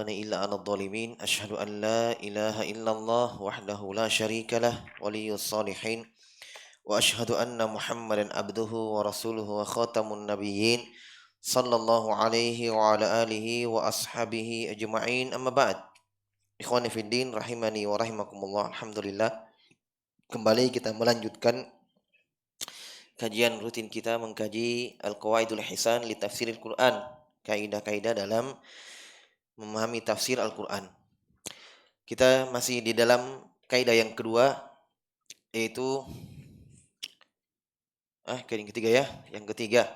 إلا على الظالمين أشهد أن لا إله إلا الله وحده لا شريك له ولي الصالحين وأشهد أن محمدا عبده ورسوله وخاتم النبيين صلى الله عليه وعلى آله وأصحابه أجمعين أما بعد Ikhwani Fiddin rahimani wa rahimakumullah. Alhamdulillah, kembali kita melanjutkan kajian rutin kita mengkaji Al-Qawaidul Hisan li Tafsiril Quran, kaidah-kaidah dalam memahami tafsir Al-Quran. Kita masih di dalam kaidah yang kedua, yaitu yang ketiga ya, yang ketiga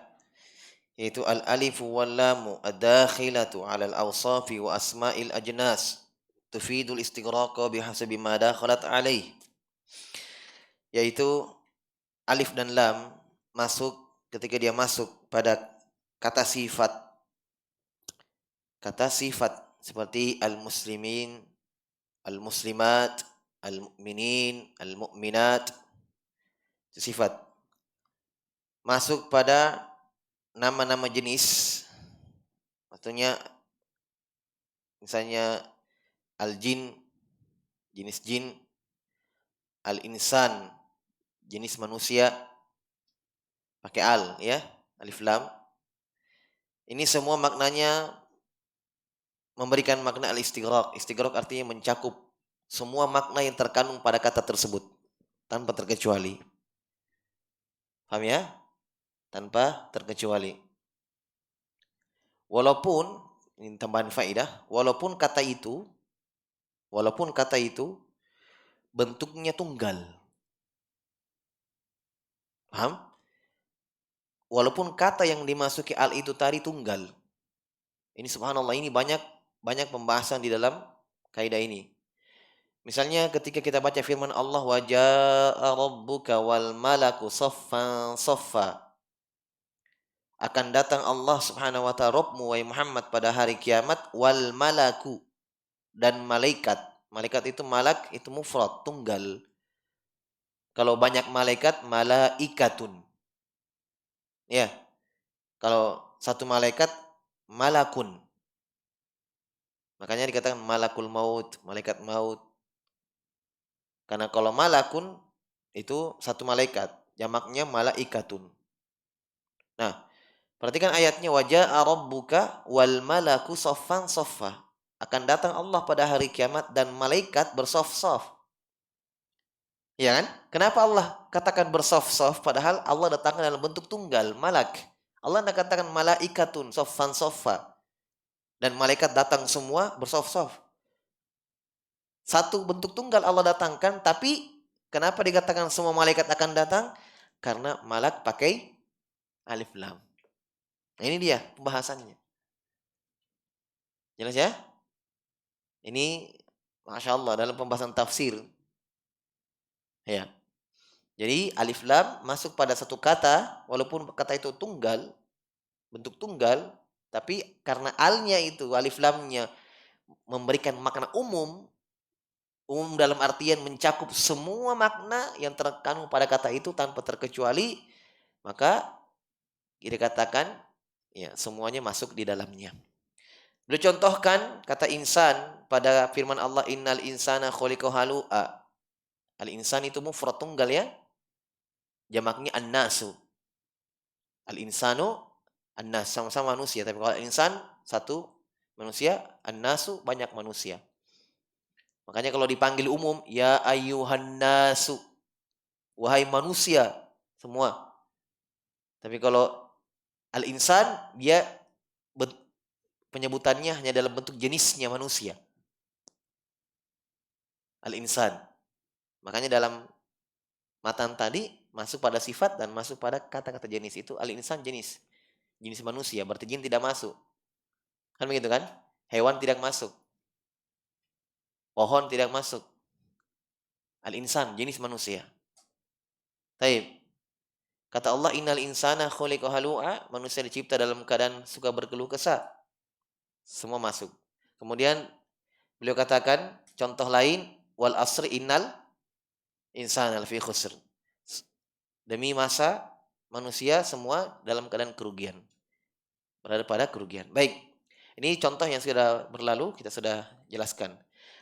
yaitu al-alifu wal lamu ad-dakhilatu 'ala al-awsafi wa asma'il ajnas tufidul istighraqa bihasabi ma dakhalat 'alaih. Yaitu alif dan lam masuk ketika dia masuk pada kata sifat. Kata sifat seperti al-muslimin, al-muslimat, al-mu'minin, al-mu'minat, itu sifat. Masuk pada nama-nama jenis, maksudnya misalnya al-jin, jenis jin, al-insan, jenis manusia, pakai al ya, alif lam. Ini semua maknanya memberikan makna al-istighraq. Istighraq artinya mencakup semua makna yang terkandung pada kata tersebut tanpa terkecuali. Paham ya? Tanpa terkecuali. Walaupun, ini tambahan faedah, walaupun kata itu bentuknya tunggal. Paham? Walaupun kata yang dimasuki al itu tadi tunggal. Ini subhanallah, ini banyak pembahasan di dalam kaidah ini. Misalnya ketika kita baca firman Allah, wa jaa rabbuka wal malaku saffan saffa. Akan datang Allah Subhanahu wa ta'ala Rabbmu wahai Muhammad pada hari kiamat, wal malaku, dan malaikat. Malaikat itu malak itu mufrad, tunggal. Kalau banyak malaikat, malaikatun. Ya. Kalau satu malaikat, malakun. Makanya dikatakan malakul maut, malaikat maut. Karena kalau malakun itu satu malaikat, jamaknya malaikatun. Nah, perhatikan ayatnya, wajaa rabbuka wal malaku saffan saffa. Akan datang Allah pada hari kiamat dan malaikat bersaf-saf. Ya kan? Kenapa Allah katakan bersaf-saf padahal Allah datangkan dalam bentuk tunggal, malak. Allah tidak katakan malaikatun saffan saffa. Dan malaikat datang semua bersaf-saf. Satu bentuk tunggal Allah datangkan, tapi kenapa dikatakan semua malaikat akan datang? Karena malak pakai alif lam. Nah, ini dia pembahasannya. Jelas ya? Ini Masya Allah dalam pembahasan tafsir. Ya. Jadi alif lam masuk pada satu kata, walaupun kata itu tunggal, bentuk tunggal, tapi karena alnya itu, alif lamnya memberikan makna umum dalam artian mencakup semua makna yang terkandung pada kata itu tanpa terkecuali, maka dikatakan ya semuanya masuk di dalamnya. Beliau contohkan kata insan pada firman Allah, innal insana khuliqa halu'a. Al-insan itu mufrad tunggal ya. Jamaknya an-nasu. Al-insanu an-nas, sama-sama manusia, tapi kalau insan satu manusia, an-nasu banyak manusia. Makanya kalau dipanggil umum, ya ayyuhan nasu, wahai manusia semua. Tapi kalau al-insan, dia penyebutannya hanya dalam bentuk jenisnya manusia. Al-insan. Makanya dalam matan tadi masuk pada sifat dan masuk pada kata-kata jenis itu. Al-insan jenis manusia, berarti jin tidak masuk. Kan begitu kan? Hewan tidak masuk. Pohon tidak masuk. Al-insan jenis manusia. Taib. Kata Allah, innal insana khuliqa halu'a, manusia dicipta dalam keadaan suka berkeluh kesah. Semua masuk. Kemudian beliau katakan contoh lain, wal asri innal insana lafi khusr. Demi masa manusia semua dalam keadaan kerugian. Berada pada kerugian. Baik. Ini contoh yang sudah berlalu, kita sudah jelaskan.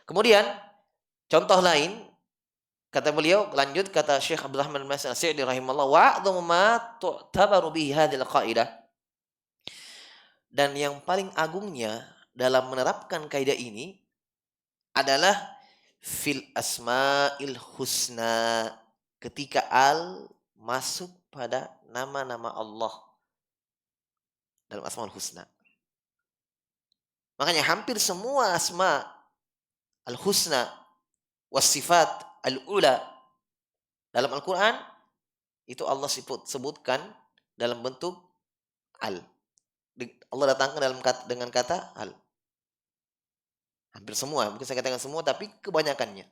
Kemudian contoh lain, kata beliau, lanjut kata Syekh Abdurrahman bin Nasir As-Sa'di rahimahullah, wa'dhamu ma tu'tabaru bihi hadhil qaidah. Dan yang paling agungnya dalam menerapkan kaidah ini adalah fil asma'il husna, ketika al masuk pada nama-nama Allah dalam asmaul husna. Makanya hampir semua asma al husna was sifat al ula dalam Al-Qur'an itu Allah sebutkan dalam bentuk al. Allah datangkan dengan kata al. Hampir semua, mungkin saya katakan semua, tapi kebanyakannya.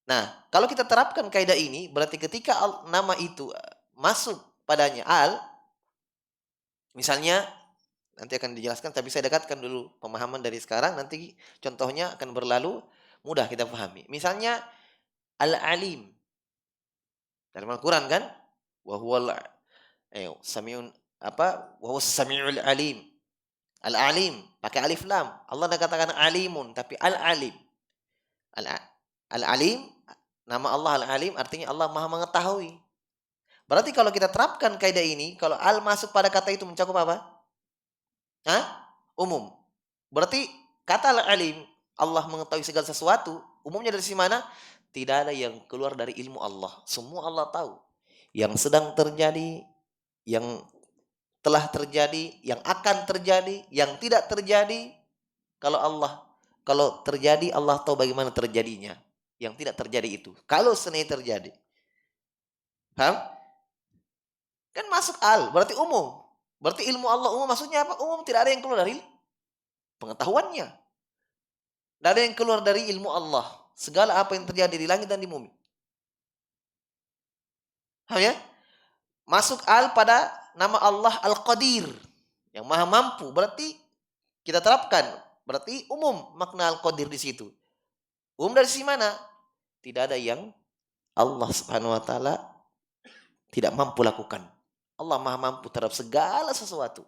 Nah, kalau kita terapkan kaidah ini, berarti ketika nama itu masuk padanya al, misalnya nanti akan dijelaskan, tapi saya dekatkan dulu pemahaman dari sekarang, nanti contohnya akan berlalu, mudah kita pahami. Misalnya al-alim dalam Al-Quran kan, wa huwal samiun wa huwas samiul alim. Al-alim pakai alif lam. Allah dah katakan alimun, tapi al-alim. Al-alim, nama Allah al-alim artinya Allah Maha mengetahui. Berarti kalau kita terapkan kaidah ini, kalau al masuk pada kata itu mencakup apa? Hah? Umum. Berarti kata al-alim, Allah mengetahui segala sesuatu, umumnya dari mana? Tidak ada yang keluar dari ilmu Allah. Semua Allah tahu. Yang sedang terjadi, yang telah terjadi, yang akan terjadi, yang tidak terjadi. Kalau terjadi, Allah tahu bagaimana terjadinya. Yang tidak terjadi itu. Kalau seni terjadi. Paham? Kan masuk al, berarti umum. Berarti ilmu Allah umum, maksudnya apa? Umum, tidak ada yang keluar dari pengetahuannya. Tidak ada yang keluar dari ilmu Allah. Segala apa yang terjadi di langit dan di bumi. Paham ya? Masuk al pada nama Allah Al-Qadir, yang Maha Mampu. Berarti kita terapkan, berarti umum makna Al-Qadir di situ. Umum dari sisi mana? Tidak ada yang Allah Subhanahu wa taala tidak mampu lakukan. Allah Maha Mampu terhadap segala sesuatu.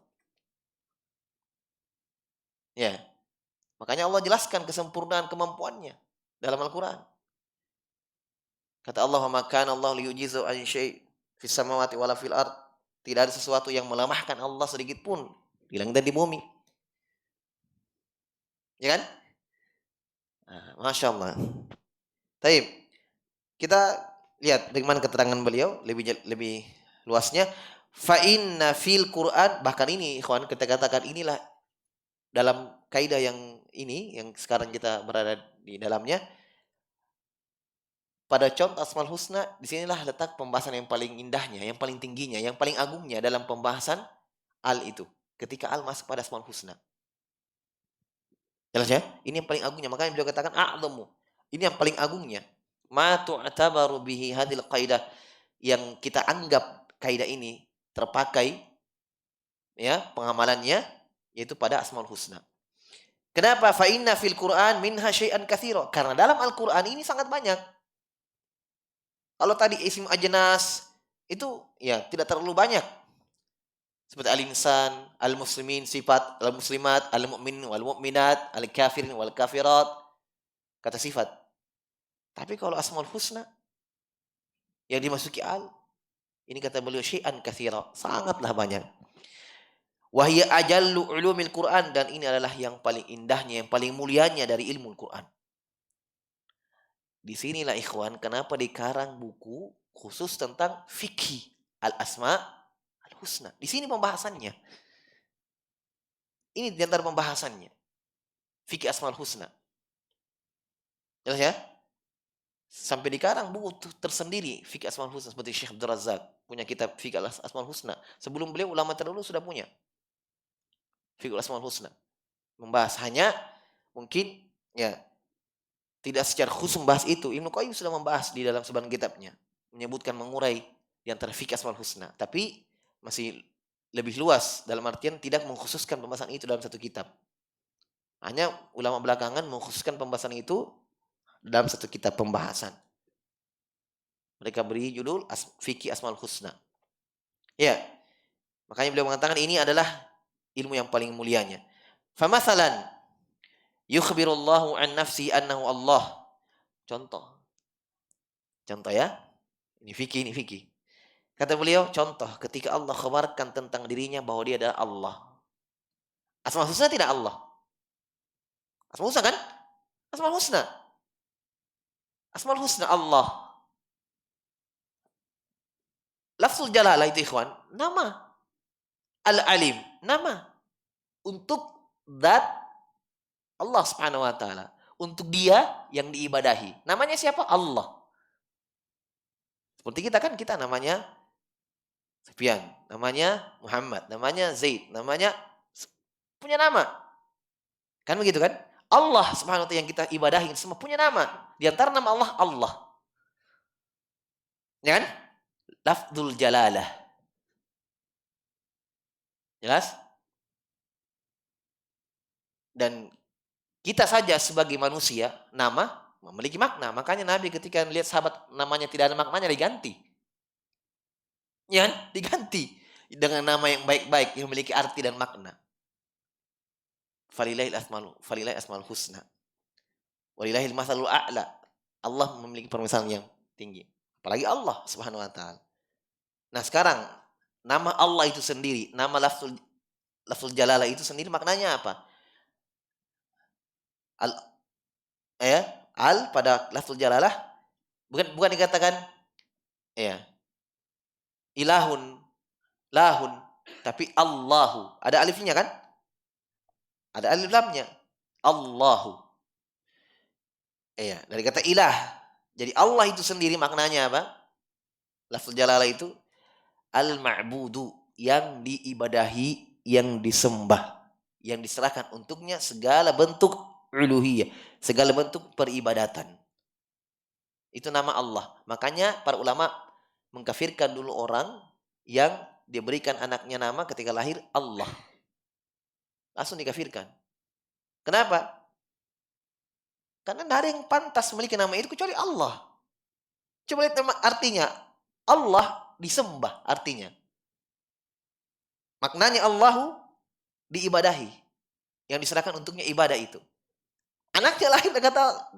Ya. Makanya Allah jelaskan kesempurnaan kemampuannya dalam Al-Qur'an. Kata Allah, "Ma kana Allah liyujizu an syai' fis samawati wala fil ard." Tidak ada sesuatu yang melemahkan Allah sedikit pun di langit dan di bumi. Ya kan? Masya Allah. Taib. Kita lihat bagaimana keterangan beliau lebih luasnya. Fa inna fil Qur'an, bahkan ini ikhwan kita katakan inilah dalam kaidah yang ini yang sekarang kita berada di dalamnya. Pada contoh Asmaul Husna, disinilah letak pembahasan yang paling indahnya, yang paling tingginya, yang paling agungnya dalam pembahasan al itu. Ketika al masuk pada Asmaul Husna. Jelas ya? Ini yang paling agungnya. Makanya beliau katakan a'dhamu. Ini yang paling agungnya. Ma tu'tabaru bihi hadil qaidah, yang kita anggap kaidah ini terpakai ya pengamalannya yaitu pada Asmaul Husna. Kenapa? Fa inna fil Qur'an minha syai'an katsira. Karena dalam Al-Qur'an ini sangat banyak. Kalau tadi isim ajnas itu ya tidak terlalu banyak. Seperti al-insan, al-muslimin, sifat al-muslimat, al-mu'min wal mu'minat, al-kafirin wal kafirat, kata sifat. Tapi kalau Asmaul Husna yang dimasuki al, ini kata beliau syai'an katsira, sangatlah banyak. Wahya ajallu ulumil Quran, dan ini adalah yang paling indahnya, yang paling mulianya dari ilmu Quran. Disinilah ikhwan, kenapa dikarang buku khusus tentang fikih al-asma al-husna. Di sini pembahasannya. Ini di antara pembahasannya. Fikih asma al-husna. Jelas ya? Sampai dikarang buku tersendiri fikih asma al-husna, seperti Syekh Abdul Razak punya kitab fikih asma al-husna. Sebelum beliau ulama terdahulu sudah punya fikih asma al-husna. Membahas hanya mungkin ya tidak secara khusus membahas itu. Ibnu Qayyim sudah membahas di dalam sebagian kitabnya, menyebutkan mengurai di antara fikih asmaul husna, tapi masih lebih luas dalam artian tidak mengkhususkan pembahasan itu dalam satu kitab. Hanya ulama belakangan mengkhususkan pembahasan itu dalam satu kitab pembahasan. Mereka beri judul fikih asmaul husna. Ya. Makanya beliau mengatakan ini adalah ilmu yang paling mulianya. Famathalan yukhbirullahu an nafsi annahu Allah. Contoh. Contoh ya. Ini fikih. Kata beliau, contoh ketika Allah khabarkan tentang dirinya bahwa dia adalah Allah. Asmaul Husna tidak Allah. Asmaul Husna kan? Asmaul Husna. Asmaul Husna Allah. Lafzul Jalalah itu ikhwan, nama. Al-Alim, nama. Untuk zat Allah Subhanahu wa taala. Untuk dia yang diibadahi. Namanya siapa? Allah. Seperti kita kan, kita namanya Sufyan, namanya Muhammad, namanya Zaid, namanya punya nama. Kan begitu kan? Allah Subhanahu wa taala yang kita ibadahi semua punya nama. Di antara nama Allah, Allah. Ya kan? Lafzul Jalalah. Jelas? Dan kita saja sebagai manusia, nama memiliki makna. Makanya Nabi ketika melihat sahabat namanya tidak ada maknanya, diganti. Ya kan? Diganti dengan nama yang baik-baik yang memiliki arti dan makna. Falillahil asmaul husna. Walillahil matsalul a'la. Allah memiliki permisalan yang tinggi. Apalagi Allah Subhanahu wa taala. Nah, sekarang nama Allah itu sendiri, nama lafzul jalalah itu sendiri maknanya apa? Al al pada lafzul jalalah bukan dikatakan ya ilahun, lahun, tapi Allahu. Ada alifnya kan? Ada alif lamnya. Allahu. Iya, dari kata ilah. Jadi Allah itu sendiri maknanya apa? Lafzul jalalah itu al-ma'budu, yang diibadahi, yang disembah, yang diserahkan untuknya segala bentuk uluhiyah, segala bentuk peribadatan. Itu nama Allah. Makanya para ulama mengkafirkan dulu orang yang diberikan anaknya nama ketika lahir Allah. Langsung dikafirkan. Kenapa? Karena tidak ada yang pantas memiliki nama itu kecuali Allah. Coba lihat nama artinya. Allah disembah artinya. Maknanya Allahu diibadahi. Yang diserahkan untuknya ibadah itu. Anaknya lahir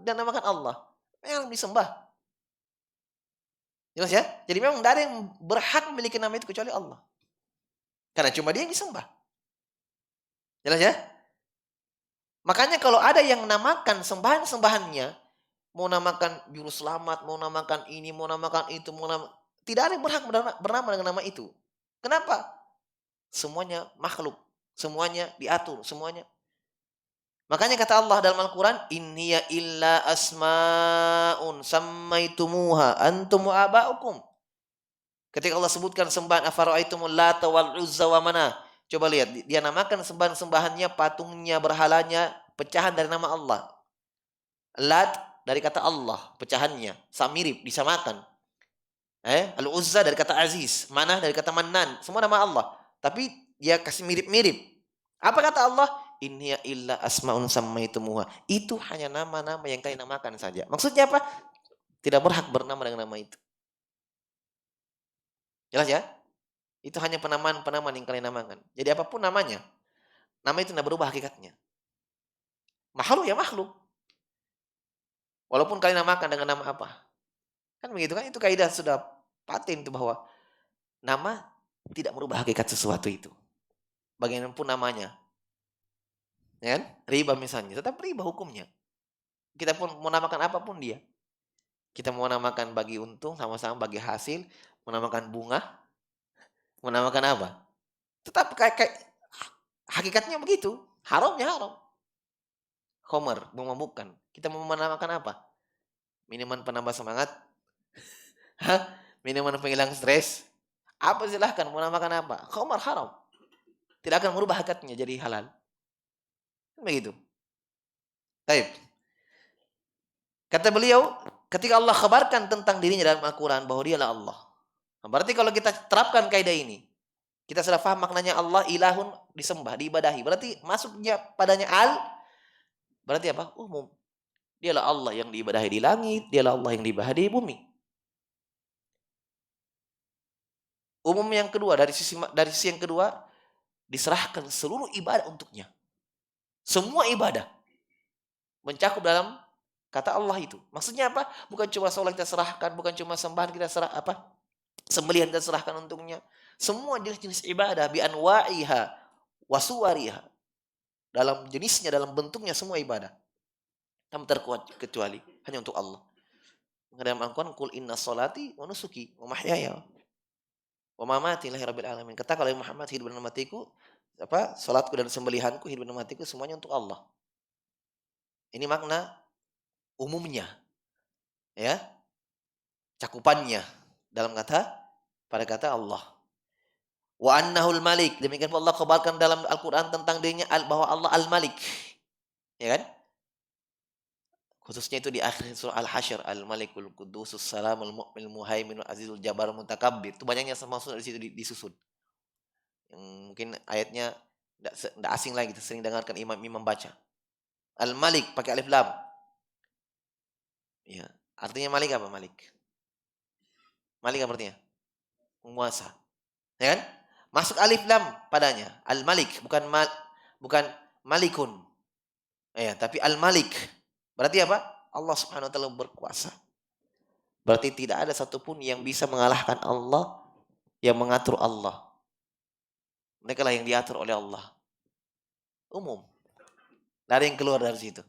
dan namakan Allah. Memang disembah. Jelas ya? Jadi memang tidak ada yang berhak memiliki nama itu kecuali Allah. Karena cuma dia yang disembah. Jelas ya? Makanya kalau ada yang namakan sembahan-sembahannya, mau namakan juru selamat, mau namakan ini, mau namakan itu, tidak ada yang berhak bernama dengan nama itu. Kenapa? Semuanya makhluk, semuanya diatur, semuanya. Makanya kata Allah dalam Al-Quran, Inniya illa asma'un sammaitumuha antum wa aba'ukum. Ketika Allah sebutkan sembahan afara'aitumul lata wal uzza wa mana. Coba lihat, dia namakan sembahan-sembahannya, patungnya, berhalanya, pecahan dari nama Allah. Lat dari kata Allah, pecahannya, mirip, disamakan. Al-Uzza dari kata Aziz, Manah dari kata Mannan, semua nama Allah. Tapi dia kasih mirip-mirip. Apa kata Allah? Inniya illa asma'un sammaitumuha. Itu hanya nama-nama yang kalian namakan saja. Maksudnya apa? Tidak berhak bernama dengan nama itu. Jelas ya? Itu hanya penamaan-penamaan yang kalian namakan. Jadi apapun namanya, nama itu tidak berubah hakikatnya. Makhluk ya makhluk. Walaupun kalian namakan dengan nama apa. Kan begitu kan? Itu kaidah sudah paten itu bahwa nama tidak merubah hakikat sesuatu itu. Bagaimanapun namanya. Ya kan? Riba misalnya, tetap riba hukumnya. Kita pun mau namakan apapun dia. Kita mau namakan bagi untung, sama-sama bagi hasil, menamakan bunga, menamakan apa? Tetap kayak hakikatnya begitu. Haramnya haram. Khomer, memabukkan. Kita mau menamakan apa? Minuman penambah semangat? Minuman penghilang stres? Apa silahkan, mau namakan apa? Khomer haram. Tidak akan merubah hakikatnya jadi halal. Begitu. Baik. Kata beliau, ketika Allah kabarkan tentang dirinya dalam Al-Quran bahwa dialah Allah. Berarti kalau kita terapkan kaidah ini, kita sudah paham maknanya Allah ilahun, disembah, diibadahi. Berarti masuknya padanya al, berarti apa? Umum. Dialah Allah yang diibadahi di langit, dialah Allah yang diibadahi di bumi. Umum yang kedua, dari sisi yang kedua, diserahkan seluruh ibadah untuknya. Semua ibadah mencakup dalam kata Allah itu. Maksudnya apa? Bukan cuma sholat kita serahkan, bukan cuma sembahan kita sembelihan kita serahkan untuknya. Semua jenis-jenis ibadah bi anwa'iha wa suwariha. Dalam jenisnya, dalam bentuknya semua ibadah. Tanpa terkecuali hanya untuk Allah. Dalam Al-Quran, "Qul inna sholati wa nusuki wa mahyaya wa mamati lillahi rabbil alamin." Katakan oleh Muhammad, hidup dan matiku, salatku dan sembelihanku, hidup dan matiku semuanya untuk Allah. Ini makna umumnya, ya, cakupannya dalam pada kata Allah. Wa annahul malik, demikian pula Allah kabarkan dalam Al-Quran tentang dirinya bahwa Allah al-malik, ya kan? Khususnya itu di akhir surah Al-Hasyr, Al-Malikul Qudusus Salamul Mu'minul Muhaiminul Azizul Jabbarul Mutakabbir. Itu banyaknya maksud di situ disusun. Yang mungkin ayatnya tidak asing lagi, kita sering dengarkan imam baca. Al-Malik pakai alif lam. Ya, artinya Malik apa Malik? Malik apa artinya? Penguasa. Ya kan? Masuk alif lam padanya. Al-Malik bukan Malikun. Ya, tapi Al-Malik. Berarti apa? Allah Subhanahu wa taala berkuasa. Berarti tidak ada satupun yang bisa mengalahkan Allah, yang mengatur Allah. Mereka lah yang diatur oleh Allah. Umum. Tidak ada yang keluar dari situ.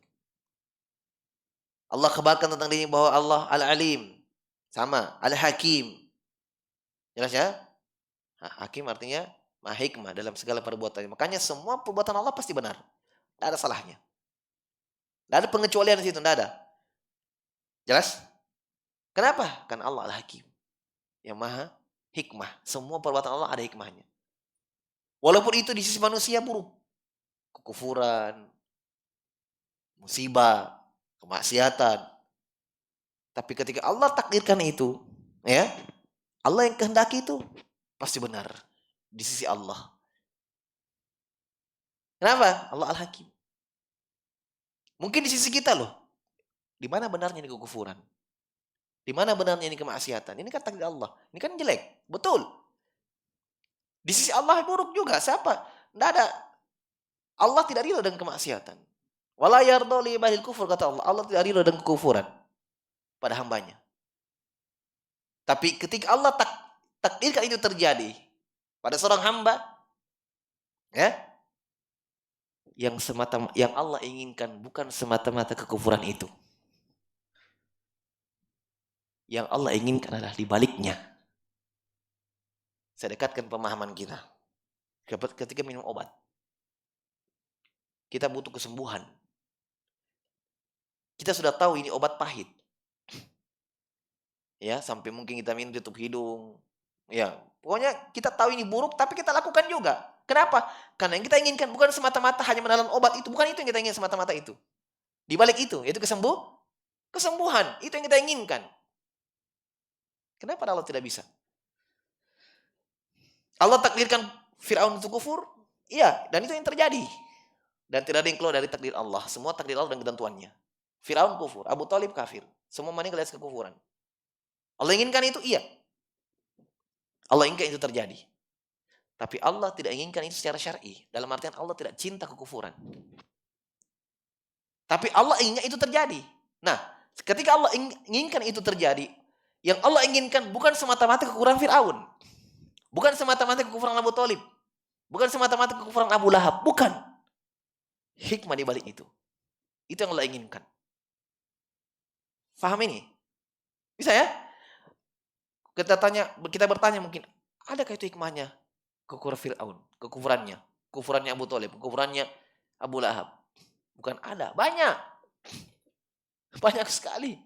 Allah kabarkan tentang dirinya bahwa Allah Al-Alim. Sama. Al-Hakim. Jelas ya? Hakim artinya maha hikmah dalam segala perbuatannya. Makanya semua perbuatan Allah pasti benar. Tidak ada salahnya. Tidak ada pengecualian di situ. Tidak ada. Jelas? Kenapa? Karena Allah Al-Hakim. Yang maha hikmah. Semua perbuatan Allah ada hikmahnya. Walaupun itu di sisi manusia buruk. Kekufuran, musibah, kemaksiatan. Tapi ketika Allah takdirkan itu, ya, Allah yang kehendaki itu pasti benar di sisi Allah. Kenapa? Allah Al-Hakim. Mungkin di sisi kita loh. Di mana benarnya ini kekufuran? Di mana benarnya ini kemaksiatan? Ini kan takdir Allah. Ini kan jelek. Betul. Di sisi Allah buruk juga. Siapa? Tidak ada. Allah tidak ridho dengan kemaksiatan. Wala yardha li ibadil kufur, kata Allah. Allah tidak ridho dengan kekufuran pada hambanya. Tapi ketika Allah takdirkan itu terjadi pada seorang hamba, ya, yang Allah inginkan bukan semata-mata kekufuran itu. Yang Allah inginkan adalah di baliknya. Saya dekatkan pemahaman kita. Ketika minum obat, kita butuh kesembuhan. Kita sudah tahu ini obat pahit. Ya, sampai mungkin kita minum tutup hidung. Ya, pokoknya kita tahu ini buruk, tapi kita lakukan juga. Kenapa? Karena yang kita inginkan bukan semata-mata hanya menelan obat itu. Bukan itu yang kita ingin semata-mata itu. Di balik itu, yaitu kesembuhan. Itu yang kita inginkan. Kenapa Allah tidak bisa? Allah takdirkan Fir'aun itu kufur. Iya, dan itu yang terjadi. Dan tidak ada yang keluar dari takdir Allah. Semua takdir Allah dan ketentuannya. Fir'aun kufur, Abu Thalib kafir. Semua meninggal dari kekufuran. Allah inginkan itu? Iya. Allah inginkan itu terjadi. Tapi Allah tidak inginkan itu secara syar'i. Dalam artian Allah tidak cinta kekufuran. Tapi Allah inginkan itu terjadi. Nah, ketika Allah inginkan itu terjadi, yang Allah inginkan bukan semata-mata kekufuran Fir'aun. Bukan semata-mata kekufuran Abu Thalib. Bukan semata-mata kekufuran Abu Lahab. Bukan. Hikmah di balik itu. Itu yang Allah inginkan. Faham ini? Bisa ya? Kita bertanya mungkin, adakah itu hikmahnya? Kekufuran Fir'aun, kekufurannya Abu Thalib, kekufurannya Abu Lahab. Bukan ada, banyak. Banyak sekali.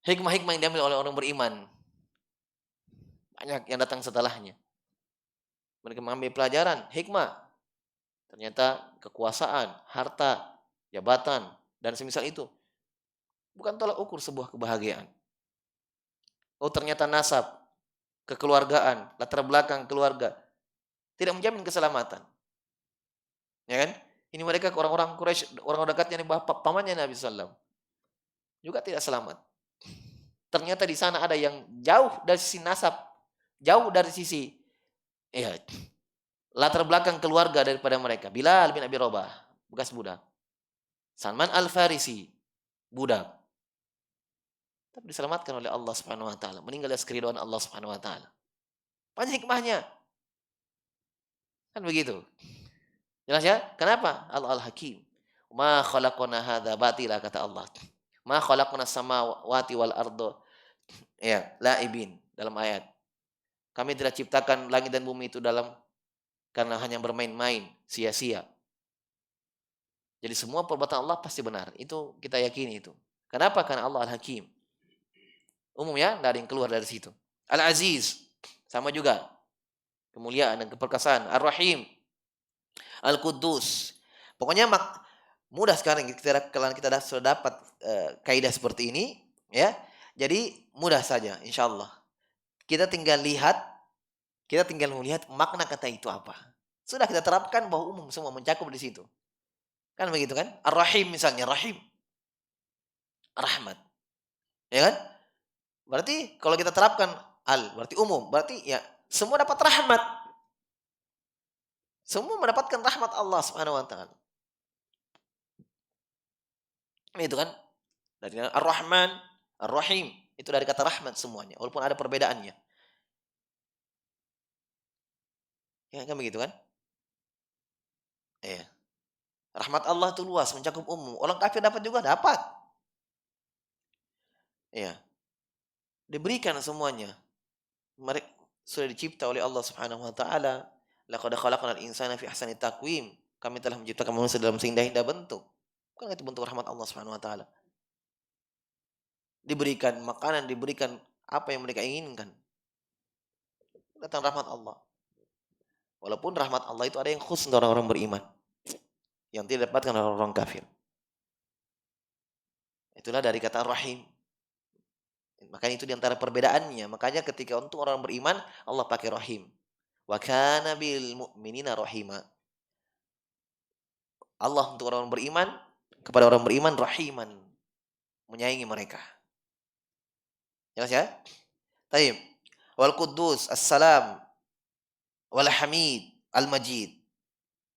Hikmah-hikmah yang diambil oleh orang beriman. Banyak yang datang setelahnya. Mereka mengambil pelajaran, hikmah. Ternyata kekuasaan, harta, jabatan, dan semisal itu bukan tolak ukur sebuah kebahagiaan. Oh, ternyata nasab, kekeluargaan, latar belakang keluarga tidak menjamin keselamatan. Ya kan? Ini mereka orang-orang Quraisy, orang dekatnya bapak pamannya Nabi sallallahu juga tidak selamat. Ternyata di sana ada yang jauh dari sisi nasab, jauh dari sisi latar belakang keluarga daripada mereka. Bilal bin Abi Rabah bekas budak. Salman Al-Farisi, budak. Tapi diselamatkan oleh Allah Subhanahu wa taala, meninggal atas keridhaan Allah Subhanahu wa taala. Banyak hikmahnya. Kan begitu. Jelas ya? Kenapa? Allah Al-Hakim. Ma khalaqna hadza batila, kata Allah. Ma khalaqna samawati wal ardo, ya, laibin, dalam ayat. Kami tidak ciptakan langit dan bumi itu karena hanya bermain-main, sia-sia. Jadi semua perbuatan Allah pasti benar. Itu kita yakini itu. Kenapa? Karena Allah Al-Hakim. Umum ya, tidak ada yang keluar dari situ. Al-Aziz, sama juga. Kemuliaan dan keperkasaan. Ar-Rahim, Al-Quddus. Pokoknya mudah sekarang kalau kita sudah dapat kaidah seperti ini, ya. Jadi mudah saja, insya Allah. Kita tinggal melihat makna kata itu apa. Sudah kita terapkan bahwa umum semua mencakup di situ. Kan begitu kan? Ar-Rahim misalnya, Rahim. Rahmat. Ya kan? Berarti kalau kita terapkan berarti umum. Berarti ya semua dapat rahmat. Semua mendapatkan rahmat Allah Subhanahu wa taala. Itu kan? Dari Ar-Rahman, Ar-Rahim. Itu dari kata rahmat semuanya. Walaupun ada perbedaannya. Ya kan begitu kan? Iya. Rahmat Allah itu luas, mencakup umum. Orang kafir dapat juga, dapat. Iya. Diberikan semuanya. Mereka sudah dicipta oleh Allah Subhanahu wa taala. Laqad khalaqnal insana fi ahsani taqwim. Kami telah menciptakan manusia dalam seindah-indah bentuk. Kan itu bentuk rahmat Allah Subhanahu wa taala. Diberikan makanan, diberikan apa yang mereka inginkan. Datang rahmat Allah. Walaupun rahmat Allah itu ada yang khusus untuk orang-orang beriman, yang tidak dapatkan oleh orang kafir. Itulah dari kata rahim. Makanya itu diantara perbedaannya. Makanya ketika untuk orang beriman, Allah pakai rahim. Wa kana bil mu'minina rahima. Allah untuk orang beriman, kepada orang beriman rahiman, menyayangi mereka. Jelas ya? Taib. Wal Quddus, As-Salam, wal Hamid, Al-Majid.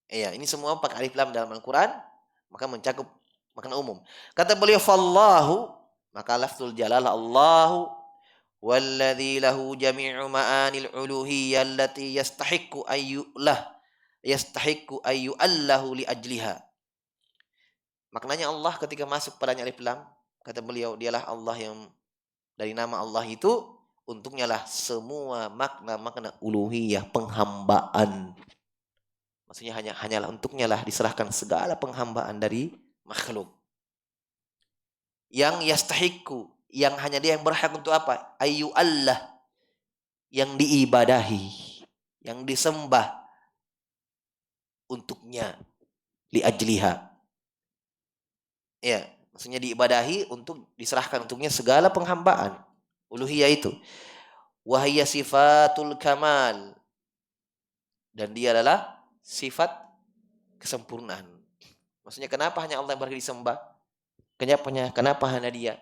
Iya, ini semua pakai alif lam dalam Al-Quran, maka mencakup makna umum. Kata beliau, fallahu, maka lafzul jalalah Allahu, walladzi lahu jami'u ma'anil uluhiyyah allati yastahiqqu ayyu'allahu li ajliha. Maknanya Allah ketika masuk padanya alif lam, kata beliau, dialah Allah yang dari nama Allah itu untuknya lah semua makna-makna uluhiyah, penghambaan. Maksudnya hanyalah untuknya lah diserahkan segala penghambaan dari makhluk. Yang yastahiku, yang hanya dia yang berhak untuk apa? Ayu Allah, yang diibadahi, yang disembah untuknya, li ajliha. Ya, maksudnya diibadahi untuk diserahkan untuknya segala penghambaan. Uluhiyah itu. Wahiyya sifatul kamal. Dan dia adalah sifat kesempurnaan. Maksudnya kenapa hanya Allah yang berhak disembah? Kenapa hanya dia?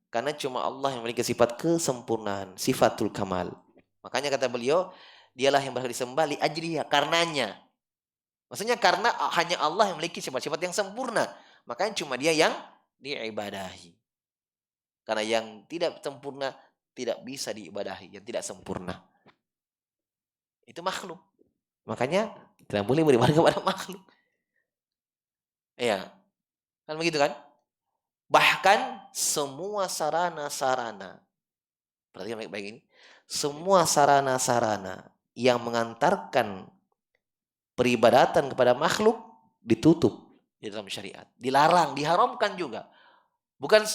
Karena cuma Allah yang memiliki sifat kesempurnaan, sifatul kamal. Makanya kata beliau, dialah yang berhak disembah li ajliha, karenanya. Maksudnya karena hanya Allah yang memiliki sifat-sifat yang sempurna. Makanya cuma dia yang diibadahi. Karena yang tidak sempurna tidak bisa diibadahi, yang tidak sempurna. Itu makhluk. Makanya tidak boleh beribadah kepada makhluk. Iya. Kan begitu kan? Bahkan semua sarana-sarana, perhatikan baik-baik ini, semua sarana-sarana yang mengantarkan peribadatan kepada makhluk ditutup di dalam syariat. Dilarang, diharamkan juga. Bukan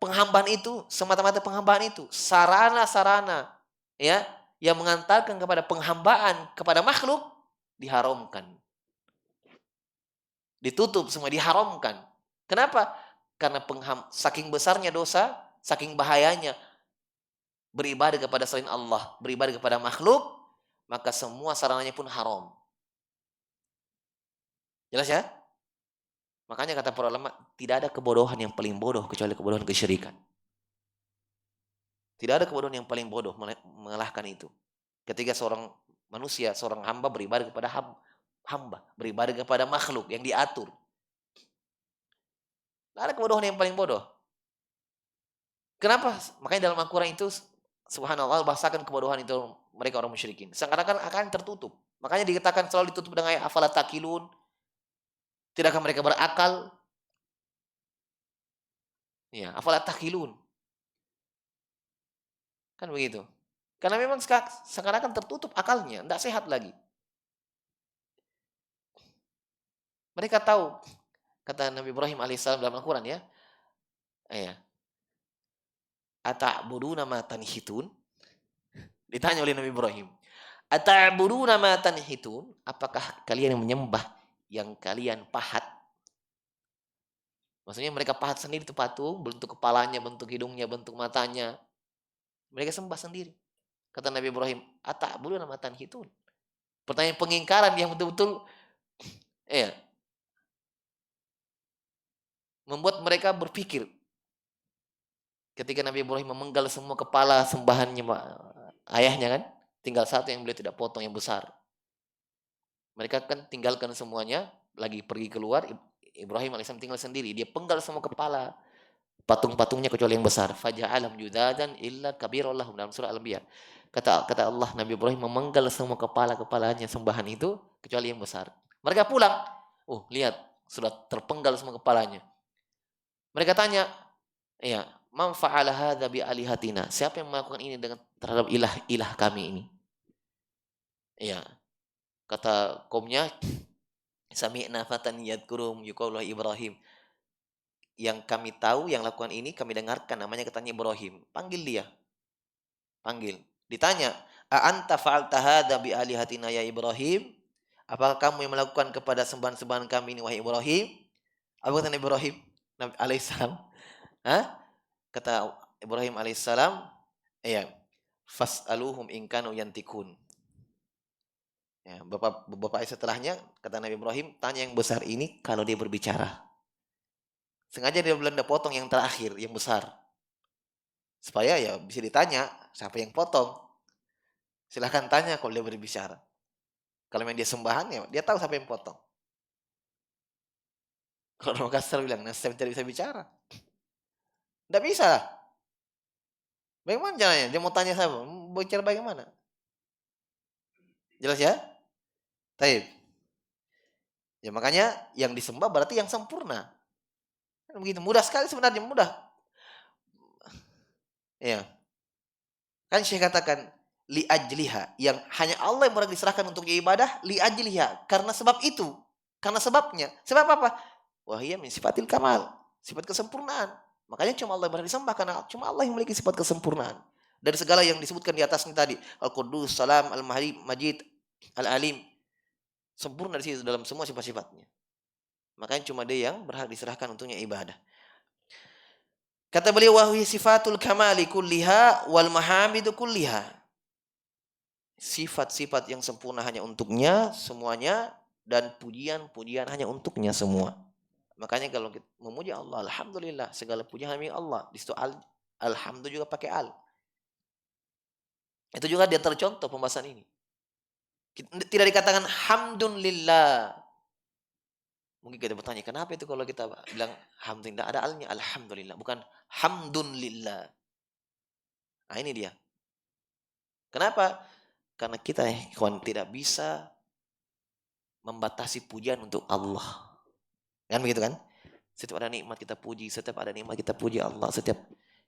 penghambaan itu, semata-mata penghambaan itu. Sarana-sarana ya yang mengantarkan kepada penghambaan kepada makhluk diharamkan. Ditutup semua, diharamkan. Kenapa? Karena saking besarnya dosa, saking bahayanya beribadah kepada selain Allah, beribadah kepada makhluk, maka semua sarananya pun haram. Jelas ya? Makanya kata para ulama, tidak ada kebodohan yang paling bodoh kecuali kebodohan kesyirikan. Tidak ada kebodohan yang paling bodoh mengalahkan itu. Ketika seorang manusia, seorang hamba beribadah kepada hamba, beribadah kepada makhluk yang diatur. Tidak ada kebodohan yang paling bodoh. Kenapa? Makanya dalam Al-Quran itu, subhanallah, bahasakan kebodohan itu mereka orang musyrikin. Seakan-akan akan tertutup. Makanya dikatakan selalu ditutup dengan ayat afala takilun. Tidakkah mereka berakal? Ya, afala takilun. Kan begitu. Karena memang seakan-akan tertutup akalnya, tidak sehat lagi. Mereka tahu, kata Nabi Ibrahim alaihissalam dalam Al-Quran ya, ata'buduna ma tanhitun? Ditanya oleh Nabi Ibrahim, ata'buduna ma tanhitun? Apakah kalian yang menyembah yang kalian pahat? Maksudnya mereka pahat sendiri itu patung, bentuk kepalanya, bentuk hidungnya, bentuk matanya. Mereka sembah sendiri. Kata Nabi Ibrahim, ata'buduna ma tanhitun? Pertanyaan pengingkaran yang betul-betul membuat mereka berpikir. Ketika Nabi Ibrahim memenggal semua kepala sembahannya ayahnya kan, tinggal satu yang beliau tidak potong yang besar. Mereka kan tinggalkan semuanya, lagi pergi keluar, Ibrahim alaihissalam tinggal sendiri. Dia penggal semua kepala patung-patungnya kecuali yang besar. Faja'alam judadan illa kabirallahu dalam surah Al-Anbiya. Kata Allah, Nabi Ibrahim memenggal semua kepala-kepalanya sembahan itu kecuali yang besar. Mereka pulang. Oh, lihat, sudah terpenggal semua kepalanya. Mereka tanya, man fa'ala hadza bi alihatina? Siapa yang melakukan ini terhadap ilah-ilah kami ini? Kata kaumnya, sami'na fatan yadhkurum yuqalu Ibrahim. Yang kami tahu yang lakukan ini kami dengarkan namanya katanya Ibrahim. Panggil dia. Panggil. Ditanya, a anta fa'alta hadza bi alihatina ya Ibrahim? Apakah kamu yang melakukan kepada sembahan-sembahan kami ini wahai Ibrahim? Apa kata Ibrahim alaihissalam? Kata Ibrahim alaihissalam, fas'aluhum in kanu yantikun. Beberapa ayat setelahnya kata Nabi Ibrahim, tanya yang besar ini kalau dia berbicara. Sengaja dia belanda potong yang terakhir, yang besar. Supaya bisa ditanya siapa yang potong. Silahkan tanya kalau dia berbicara. Kalau memang dia sembahan dia tahu siapa yang potong. Kalau orang kasar bilang, saya tidak bisa bicara. Tidak bisa. Bagaimana caranya? Dia mau tanya siapa? Bicara bagaimana? Jelas ya? Taib. Ya makanya yang disembah berarti yang sempurna. Begitu mudah sekali sebenarnya, mudah. Kan Syekh katakan li ajliha, yang hanya Allah yang berhak diserahkan untuk ibadah, li ajliha, karena sebab itu. Karena sebabnya. Sebab apa? Wahia min sifatil kamal, sifat kesempurnaan. Makanya cuma Allah yang berhak disembah karena cuma Allah yang memiliki sifat kesempurnaan. Dari segala yang disebutkan di atas ini tadi, Al-Quddus, Salam, Al-Majid, Al-Alim, sempurna di situ dalam semua sifat-sifatnya. Makanya cuma dia yang berhak diserahkan untuknya ibadah. Kata beliau, wahwi sifatul kamali kulliha wal mahamidu kulliha. Sifat-sifat yang sempurna hanya untuknya semuanya, dan pujian-pujian hanya untuknya semua. Makanya kalau kita memuji Allah, alhamdulillah, segala pujian hanya Allah. Di situ alhamdulillah juga pakai al. Itu juga dia tercontoh pembahasan ini. Tidak dikatakan hamdulillah. Mungkin kita bertanya, kenapa itu kalau kita bilang hamdulillah ada alnya, alhamdulillah, bukan hamdulillah. Nah ini dia. Kenapa? Karena kita tidak bisa membatasi pujian untuk Allah. Kan begitu kan? Setiap ada nikmat kita puji, setiap ada nikmat kita puji Allah,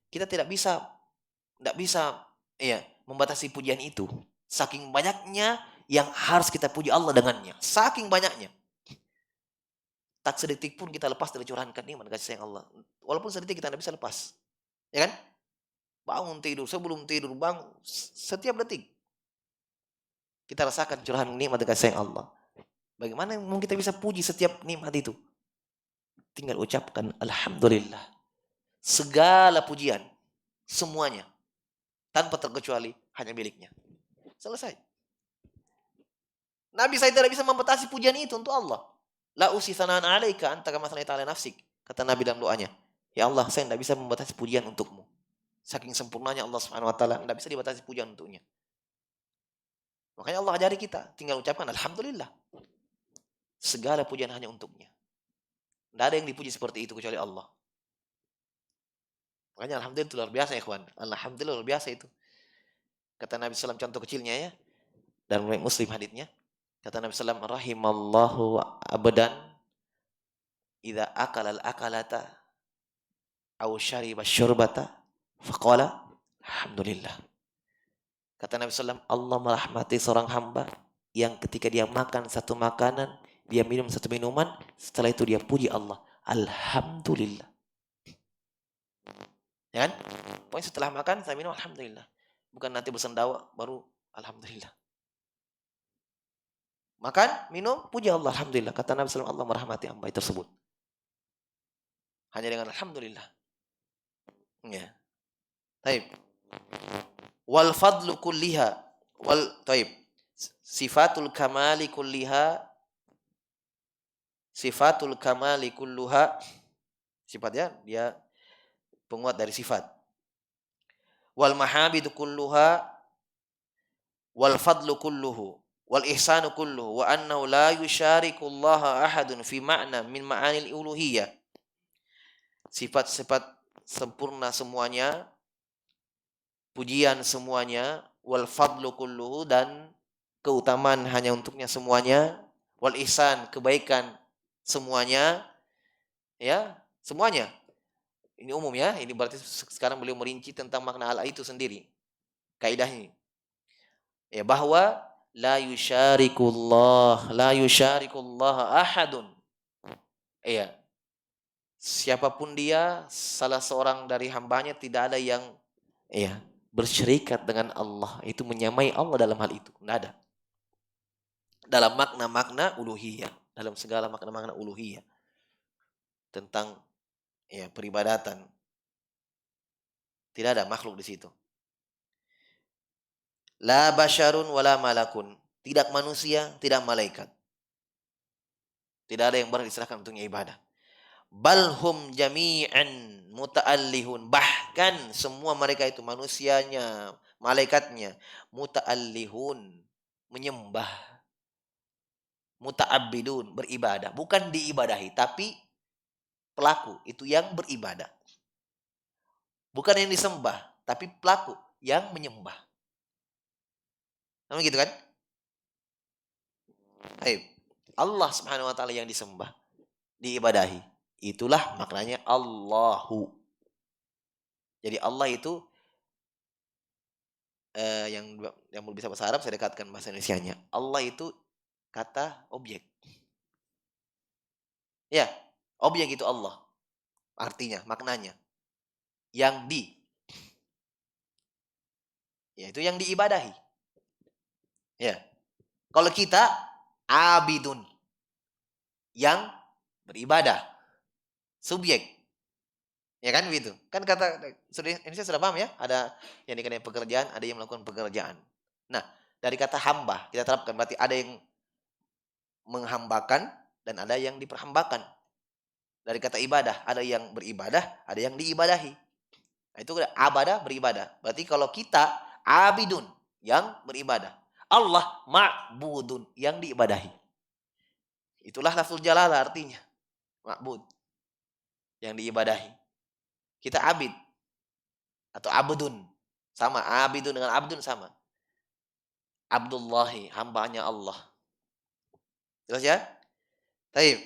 kita tidak bisa membatasi pujian itu. Saking banyaknya yang harus kita puji Allah dengannya. Saking banyaknya. Tak sedetik pun kita lepas dari curahan nikmat kasih sayang Allah. Walaupun sedetik kita tidak bisa lepas. Ya kan? Bangun tidur, sebelum tidur, bangun, setiap detik kita rasakan curahan nikmat kasih sayang Allah. Bagaimana mungkin kita bisa puji setiap nikmat itu? Tinggal ucapkan alhamdulillah. Segala pujian, semuanya, tanpa terkecuali hanya miliknya. Selesai. Nabi saya tidak bisa membatasi pujian itu untuk Allah. La usi sanaan alaika anta kama sanaita ala nafsik. Kata Nabi dalam doanya, ya Allah, saya tidak bisa membatasi pujian untukmu. Saking sempurnanya Allah Subhanahu wa taala, tidak bisa dibatasi pujian untuknya. Makanya Allah ajari kita, tinggal ucapkan alhamdulillah. Segala pujian hanya untuknya. Tidak ada yang dipuji seperti itu kecuali Allah. Makanya alhamdulillah itu luar biasa ya kawan. Alhamdulillah luar biasa itu. Kata Nabi SAW contoh kecilnya ya. Dan Muslim haditsnya. Kata Nabi SAW, rahimallahu abdan idza akala al-akalata aw syariba syurbata faqala alhamdulillah. Kata Nabi SAW, Allah merahmati seorang hamba yang ketika dia makan satu makanan, dia minum satu minuman, setelah itu dia puji Allah. Alhamdulillah. Ya kan? Pokoknya setelah makan, saya minum alhamdulillah. Bukan nanti bersendawa, baru alhamdulillah. Makan, minum, puji Allah, alhamdulillah. Kata Nabi SAW, Allah merahmati hamba tersebut. Hanya dengan alhamdulillah. Ya. Taib. Wal fadlu kulliha. Taib. Sifatul kamali kulliha. Sifatul kamali kulluha. Sifatnya, dia penguat dari sifat. Wal mahabidu kulluha. Wal fadlu kulluhu. Wal ihsanu kulluhu. Wa annahu la yusyarikullaha ahadun fi ma'na min ma'anil uluhiyah. Sifat-sifat sempurna semuanya, pujian semuanya, wal fadlu kulluhu, dan keutamaan hanya untuknya semuanya, wal ihsan, kebaikan semuanya, ya, semuanya. Ini umum ya, ini berarti sekarang beliau merinci tentang makna Allah itu sendiri. Kaidahnya. Ya, bahwa la yusyarikullah ahadun. Iya. Siapapun dia, salah seorang dari hambanya tidak ada yang bersyirikat dengan Allah. Itu menyamai Allah dalam hal itu. Tidak ada. Dalam makna-makna uluhiyah. Dalam segala makna-makna uluhiyah. Tentang peribadatan. Tidak ada makhluk di situ. La basyarun wala malakun. Tidak manusia, tidak malaikat. Tidak ada yang berhak diserahkan untuknya ibadah. Balhum jami'an muta'allihun. Bahkan semua mereka itu, manusianya, malaikatnya, muta'allihun, menyembah. Muta'abbidun, beribadah. Bukan diibadahi, tapi pelaku itu yang beribadah. Bukan yang disembah, tapi pelaku yang menyembah. Namanya gitu kan? Allah Subhanahu wa taala yang disembah, diibadahi. Itulah maknanya Allahu. Jadi Allah itu yang bisa bahasa Arab, saya dekatkan bahasa Indonesianya. Allah itu kata objek. Ya, objek itu Allah. Artinya, maknanya. Yang yaitu yang diibadahi. Ya. Kalau kita abidun, yang beribadah. Subjek. Ya kan begitu. Kan kata Indonesia sudah paham ya? Ada yang dikenai pekerjaan, ada yang melakukan pekerjaan. Nah, dari kata hamba kita terapkan, berarti ada yang menghambakan dan ada yang diperhambakan. Dari kata ibadah, ada yang beribadah, ada yang diibadahi. Nah, itu abadah, beribadah. Berarti kalau kita abidun, yang beribadah. Allah ma'budun, yang diibadahi. Itulah lafzul jalalah artinya. Ma'bud, yang diibadahi. Kita abid atau abdun. Sama, abidun dengan abdun sama. Abdullahi, hambanya Allah. Jelas ya? Taib.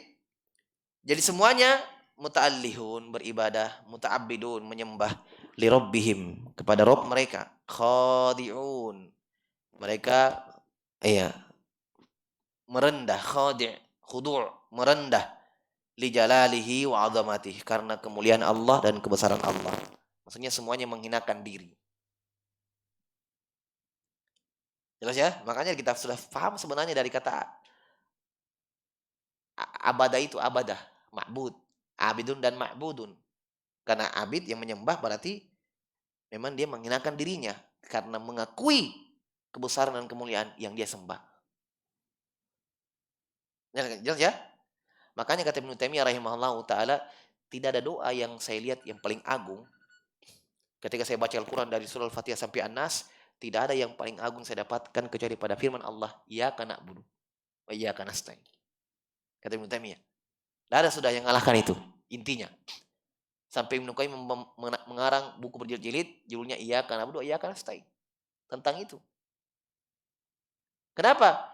Jadi semuanya muta'allihun, beribadah, muta'abbidun, menyembah li rabbihim, kepada Rabb mereka. Khadi'un. Mereka merendah, khadi', khudu', merendah li jalalihi wa 'azamatihi, karena kemuliaan Allah dan kebesaran Allah. Maksudnya semuanya menghinakan diri. Jelas ya? Makanya kita sudah paham sebenarnya dari kata abadah itu, abadah, ma'bud, abidun dan ma'budun. Karena abid yang menyembah berarti memang dia menghinakan dirinya karena mengakui kebesaran dan kemuliaan yang dia sembah. Jelas ya? Makanya kata Ibnu Taimiyah rahimahullahu taala, tidak ada doa yang saya lihat yang paling agung. Ketika saya baca Al-Quran dari surah Al-Fatihah sampai An-Nas, tidak ada yang paling agung saya dapatkan kecuali pada firman Allah, iyyaka na'budu wa iyyaka nasta'in. Kata Ibnu Taimiyah. Tidak ada sudah yang ngalahkan itu. Intinya. Sampai Ibnu Qayyim mengarang buku berjilid-jilid, judulnya Iyyaka na'budu wa iyyaka nasta'in. Tentang itu. Kenapa?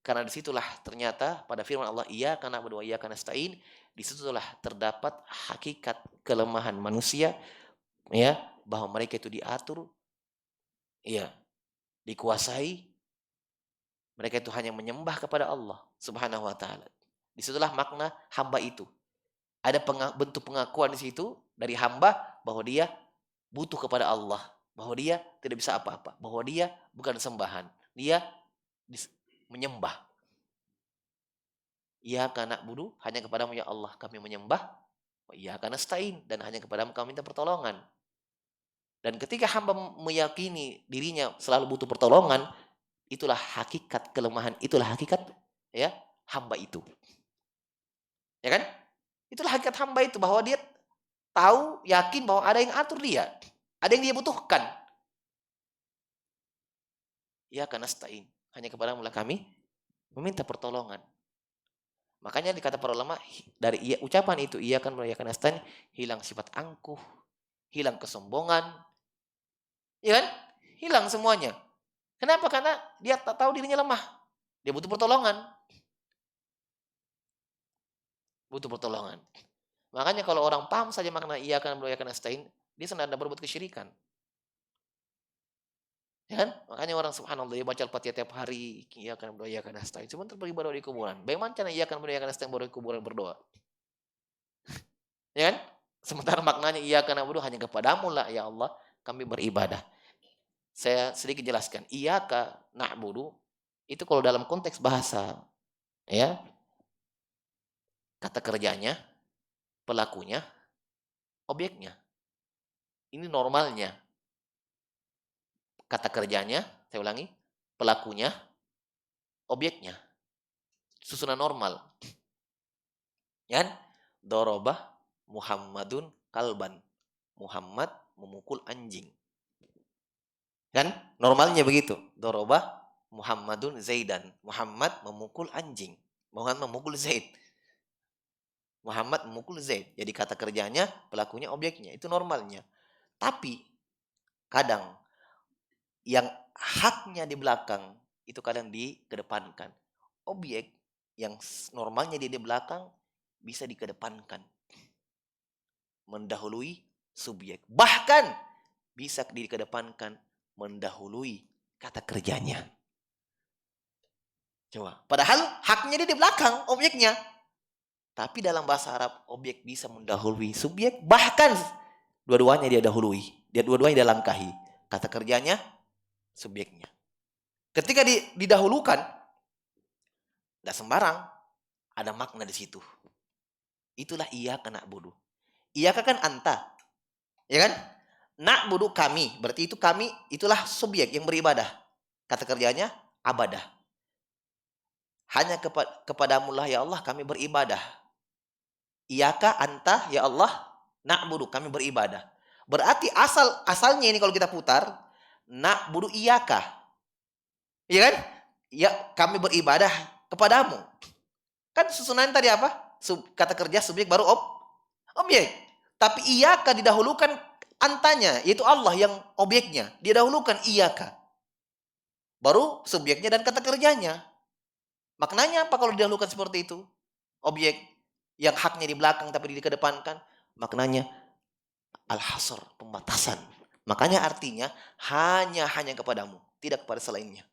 Karena disitulah ternyata pada firman Allah, Iyyaka na'budu wa iyyaka nasta'in, disitulah terdapat hakikat kelemahan manusia, ya, bahwa mereka itu diatur, ya, dikuasai, mereka itu hanya menyembah kepada Allah Subhanahu wa taala. Disitulah makna hamba itu. Ada bentuk pengakuan di situ dari hamba bahwa dia butuh kepada Allah, bahwa dia tidak bisa apa-apa, bahwa dia bukan sembahan, dia menyembah. Iyyaka na'budu, hanya kepadamu ya Allah kami menyembah, wa iyyaka nasta'in, dan hanya kepadamu kami minta pertolongan. Dan ketika hamba meyakini dirinya selalu butuh pertolongan, itulah hakikat kelemahan, itulah hakikat, ya, hamba itu. Ya kan? Itulah hakikat hamba itu, bahwa dia tahu, yakin bahwa ada yang atur dia, ada yang dia butuhkan. Iyyaka nasta'in, hanya kepadamu lah kami meminta pertolongan. Makanya dikata para ulama, dari ucapan itu, iyyaka na'budu wa iyyaka nasta'in, hilang sifat angkuh, hilang kesombongan, ya kan? Hilang semuanya. Kenapa? Karena dia tak tahu dirinya lemah. Dia butuh pertolongan. Butuh pertolongan. Makanya kalau orang paham saja makna iyyaka na'budu wa iyyaka nasta'in, dia senang ada berbuat kesyirikan. Ya kan? Makanya orang subhanallah, dia baca Al-Fatihah tiap hari, iyyaka na'budu wa iyyaka nasta'in, cuma beribadah di kuburan. Bagaimana cara iyyaka na'budu wa iyyaka nasta'in baru di kuburan berdoa? Ya kan? Sementara maknanya iyyaka na'budu, hanya kepadamu lah ya Allah kami beribadah. Saya sedikit jelaskan. Iyyaka na'budu itu kalau dalam konteks bahasa, ya, kata kerjanya, pelakunya, objeknya. Ini normalnya. Kata kerjanya, saya ulangi, pelakunya, objeknya. Susunan normal. Ya kan? Dorobah Muhammadun kalban. Muhammad memukul anjing. Kan? Normalnya begitu. Dorobah Muhammadun Zaidan. Muhammad memukul anjing. Muhammad memukul Zaid. Muhammad memukul Zaid. Jadi kata kerjanya, pelakunya, objeknya. Itu normalnya. Tapi kadang yang haknya di belakang itu kadang dikedepankan. Objek yang normalnya dia di belakang bisa dikedepankan. Mendahului subjek. Bahkan bisa dikedepankan mendahului kata kerjanya. Coba. Padahal haknya dia di belakang, objeknya. Tapi dalam bahasa Arab, objek bisa mendahului subjek. Bahkan dua-duanya dia dahului. Dia dua-duanya dia langkahi. Kata kerjanya, subjeknya. Ketika didahulukan, tidak sembarang. Ada makna di situ. Itulah iyyaka na'budu. Iyyaka kan anta. Ya kan? Na'budu kami. Berarti itu kami, itulah subjek yang beribadah. Kata kerjanya, abadah. Hanya kepadamu lah ya Allah kami beribadah. Iyyaka anta ya Allah na'budu kami beribadah. Berarti asalnya ini kalau kita putar, na'budu iyyaka. Iya kan? Ya, kami beribadah kepadamu. Kan susunan tadi apa? Kata kerja subjek baru objek. Tapi iyyaka didahulukan antanya, yaitu Allah yang objeknya. Dia dahulukan iyyaka. Baru subjeknya dan kata kerjanya. Maknanya apa kalau didahulukan seperti itu? Objek yang haknya di belakang tapi dikedepankan. Maknanya al-hasr, pembatasan. Makanya artinya hanya kepadamu, tidak kepada selainnya.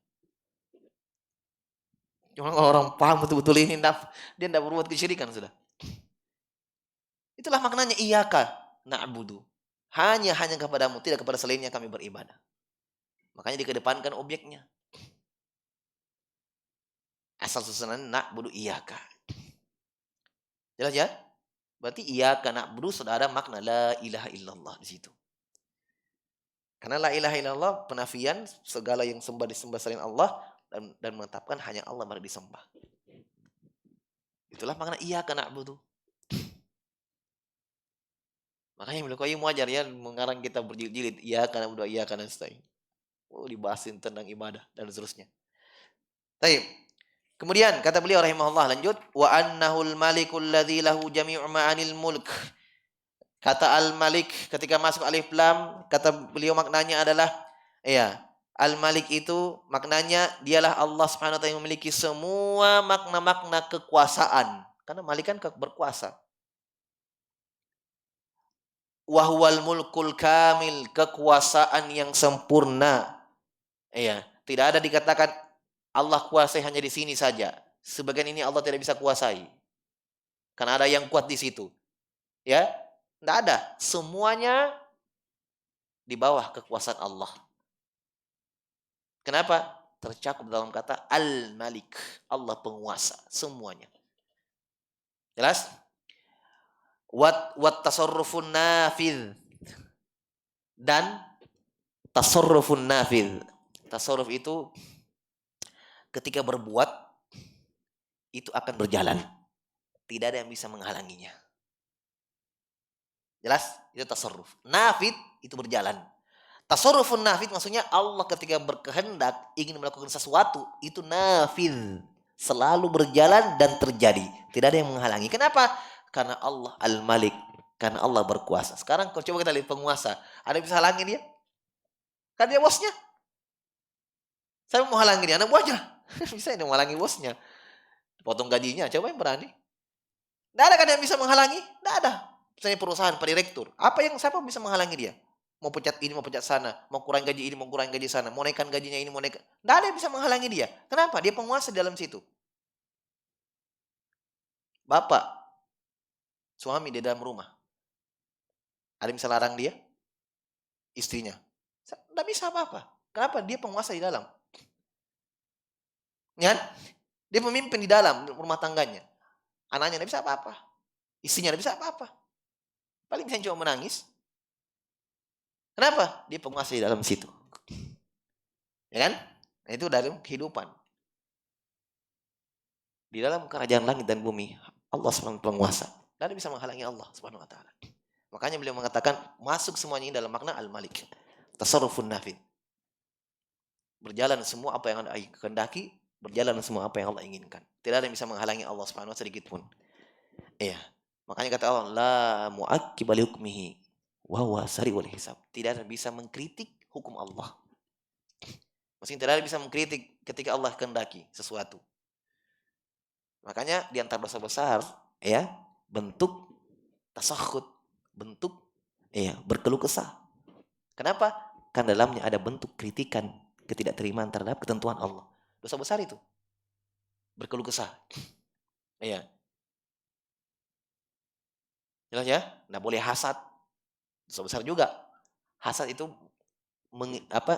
Cuma kalau orang paham betul-betul ini, dia tidak berbuat kesyirikan sudah. Itulah maknanya iyyaka na'budu. Hanya kepadamu, tidak kepada selainnya kami beribadah. Makanya dikedepankan objeknya. Asal susunan na'budu iyyaka. Jelas ya? Berarti iyyaka na'budu sudah ada makna la ilaha illallah di situ. Karena la ilaha illallah penafian segala yang disembah selain Allah dan menetapkan hanya Allah yang disembah. Itulah makna iyyaka na'budu. Makanya Ibnu Qayyim wajar ya mengarang kita berjilid-jilid iyyaka na'budu wa iyyaka nasta'in. Dibahasin tentang ibadah dan seterusnya. Baik. Kemudian kata beliau rahimahullah, lanjut, wa annahul malikul ladzi lahu jami'u ma'anil mulk. Kata al-malik ketika masuk alif lam, kata beliau maknanya adalah, ya, al-malik itu maknanya dialah Allah Subhanahu wa taala yang memiliki semua makna-makna kekuasaan. Karena malik kan berkuasa. Wa huwal mulkul kamil, kekuasaan yang sempurna. Iya, tidak ada dikatakan Allah kuasai hanya di sini saja. Sebagian ini Allah tidak bisa kuasai. Karena ada yang kuat di situ. Ya, tidak ada. Semuanya di bawah kekuasaan Allah. Kenapa? Tercakup dalam kata Al-Malik. Allah penguasa. Semuanya. Jelas? Wat tasarrufun nafidh. Dan tasarrufun nafidh. Tasarruf itu ketika berbuat, itu akan berjalan. Tidak ada yang bisa menghalanginya. Jelas? Itu tasarruf. Nafid itu berjalan. Tasarrufun nafid maksudnya Allah ketika berkehendak ingin melakukan sesuatu, itu nafid. Selalu berjalan dan terjadi. Tidak ada yang menghalangi. Kenapa? Karena Allah Al-Malik. Karena Allah berkuasa. Sekarang kalau coba kita lihat penguasa. Ada yang bisa halangi dia? Kan dia bosnya. Saya mau halangi dia, anak buahnya. Bisa yang menghalangi bosnya. Potong gajinya, coba yang berani. Tidak ada kan yang bisa menghalangi? Tidak ada. Misalnya perusahaan, pak direktur. Siapa bisa menghalangi dia? Mau pecat ini, mau pecat sana. Mau kurang gaji ini, mau kurang gaji sana. Mau naikkan gajinya ini, mau naikkan. Tidak ada yang bisa menghalangi dia. Kenapa? Dia penguasa di dalam situ. Bapak, suami di dalam rumah. Ada yang bisa larang dia? Istrinya. Tidak bisa apa-apa. Kenapa? Dia penguasa di dalam. Ya? Dia pemimpin di dalam rumah tangganya. Anaknya tidak bisa apa-apa. Istrinya tidak bisa apa-apa. Paling bisa cuma menangis. Kenapa? Dia penguasa di dalam situ. Ya kan? Nah, itu dalam kehidupan. Di dalam kerajaan langit dan bumi, Allah SWT penguasa. Tidak ada bisa menghalangi Allah SWT. Makanya beliau mengatakan, masuk semuanya ini dalam makna Al-Malik. Tasarrufun nafid. Berjalan semua apa yang Allah kehendaki, berjalan semua apa yang Allah inginkan. Tidak ada yang bisa menghalangi Allah SWT sedikit pun. Iya. Makanya kata Allah, la mu'aqqiba li hukmihi wa huwa sari'ul hisab. Tidak ada yang bisa mengkritik hukum Allah. Maksudnya tidak ada yang bisa mengkritik ketika Allah kehendaki sesuatu. Makanya di antara dosa besar, ya, bentuk tasakhut, bentuk berkeluh kesah. Kenapa? Karena dalamnya ada bentuk kritikan, ketidakterimaan terhadap ketentuan Allah. Dosa besar itu. Berkeluh kesah. Iya. Jelas ya? Nggak boleh hasad. Dosa besar juga. Hasad itu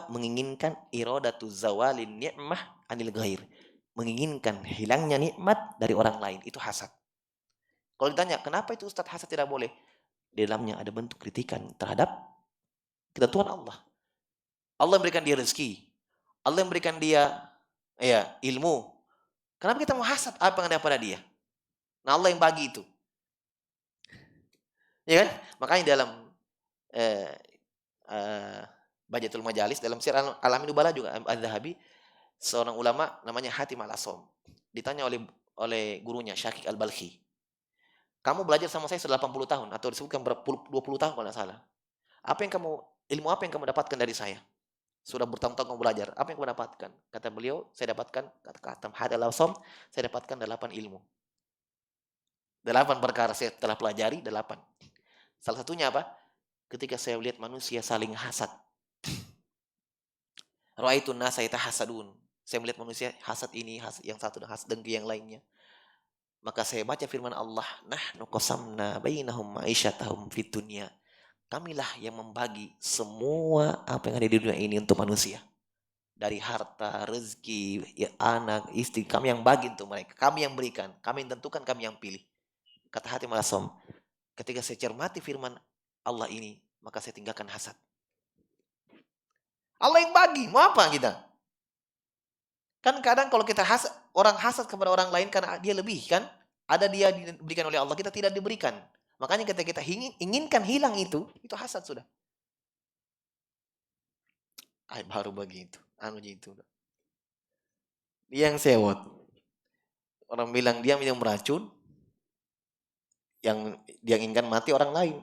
menginginkan iradatu zawalin ni'mah anil ghair. Menginginkan hilangnya nikmat dari orang lain. Itu hasad. Kalau ditanya, kenapa itu Ustadz hasad tidak boleh? Di dalamnya ada bentuk kritikan terhadap ketentuan Allah. Allah memberikan dia rezeki. Allah memberikan dia ilmu. Kenapa kita mau hasad apa yang ada pada dia? Nah, Allah yang bagi itu. Ya kan? Makanya dalam Bajatul Majalis, dalam Sir Alamin Nubala juga, Al-Dhahabi, seorang ulama namanya Hatim Al-Asom. Ditanya oleh gurunya, Syakik Al-Balkhi. Kamu belajar sama saya sudah 80 tahun, atau disebutkan 20 tahun kalau tidak salah. Ilmu apa yang kamu dapatkan dari saya? Sudah bertahun-tahun kamu belajar. Apa yang kamu dapatkan? Kata beliau, saya dapatkan, kata Hatim Al-Asom, saya dapatkan 8 ilmu. 8 perkara saya telah pelajari, 8. Salah satunya apa? Ketika saya lihat manusia saling hasad. Ra'aitun nasa yatahasadun. Saya melihat manusia hasad ini, hasad yang satu dan hasad dengki yang lainnya. Maka saya baca firman Allah, nahnu qasamna bainahum ma'isyatahum fid dunya. Kamilah yang membagi semua apa yang ada di dunia ini untuk manusia. Dari harta, rezeki, anak, istri, kami yang bagi untuk mereka. Kami yang berikan, kami yang tentukan, kami yang pilih. Kata Hatim Al-Asom, ketika saya cermati firman Allah ini, maka saya tinggalkan hasad. Allah yang bagi, mau apa kita? Kan kadang kalau kita orang hasad kepada orang lain karena dia lebih kan, ada dia diberikan oleh Allah, kita tidak diberikan. Makanya ketika kita inginkan hilang itu hasad sudah. Baru begitu, gitu. Yang sewot. Orang bilang dia minum racun, yang dia inginkan mati orang lain.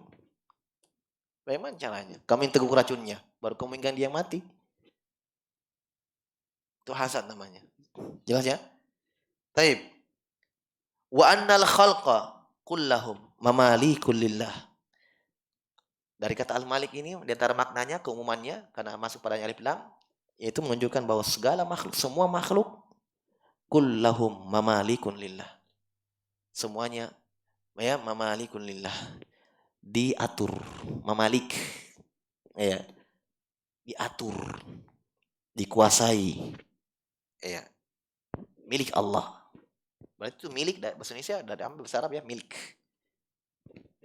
Bagaimana caranya? Kamu yang teguk racunnya, baru kamu inginkan dia mati. Itu hasad namanya. Jelas ya? Taib. Wa annal khalqa kullahum mamalikul lillah. Dari kata al-malik ini, di antara maknanya, keumumannya, karena masuk pada alif lam, yaitu menunjukkan bahwa segala makhluk, semua makhluk, kullahum mamalikun lillah. Semuanya, ya, mamalikun lillah. Diatur, mamalik, ya, diatur, dikuasai, ya, milik Allah. Berarti itu milik, bahasa Indonesia, dari bahasa Arab ya, milik.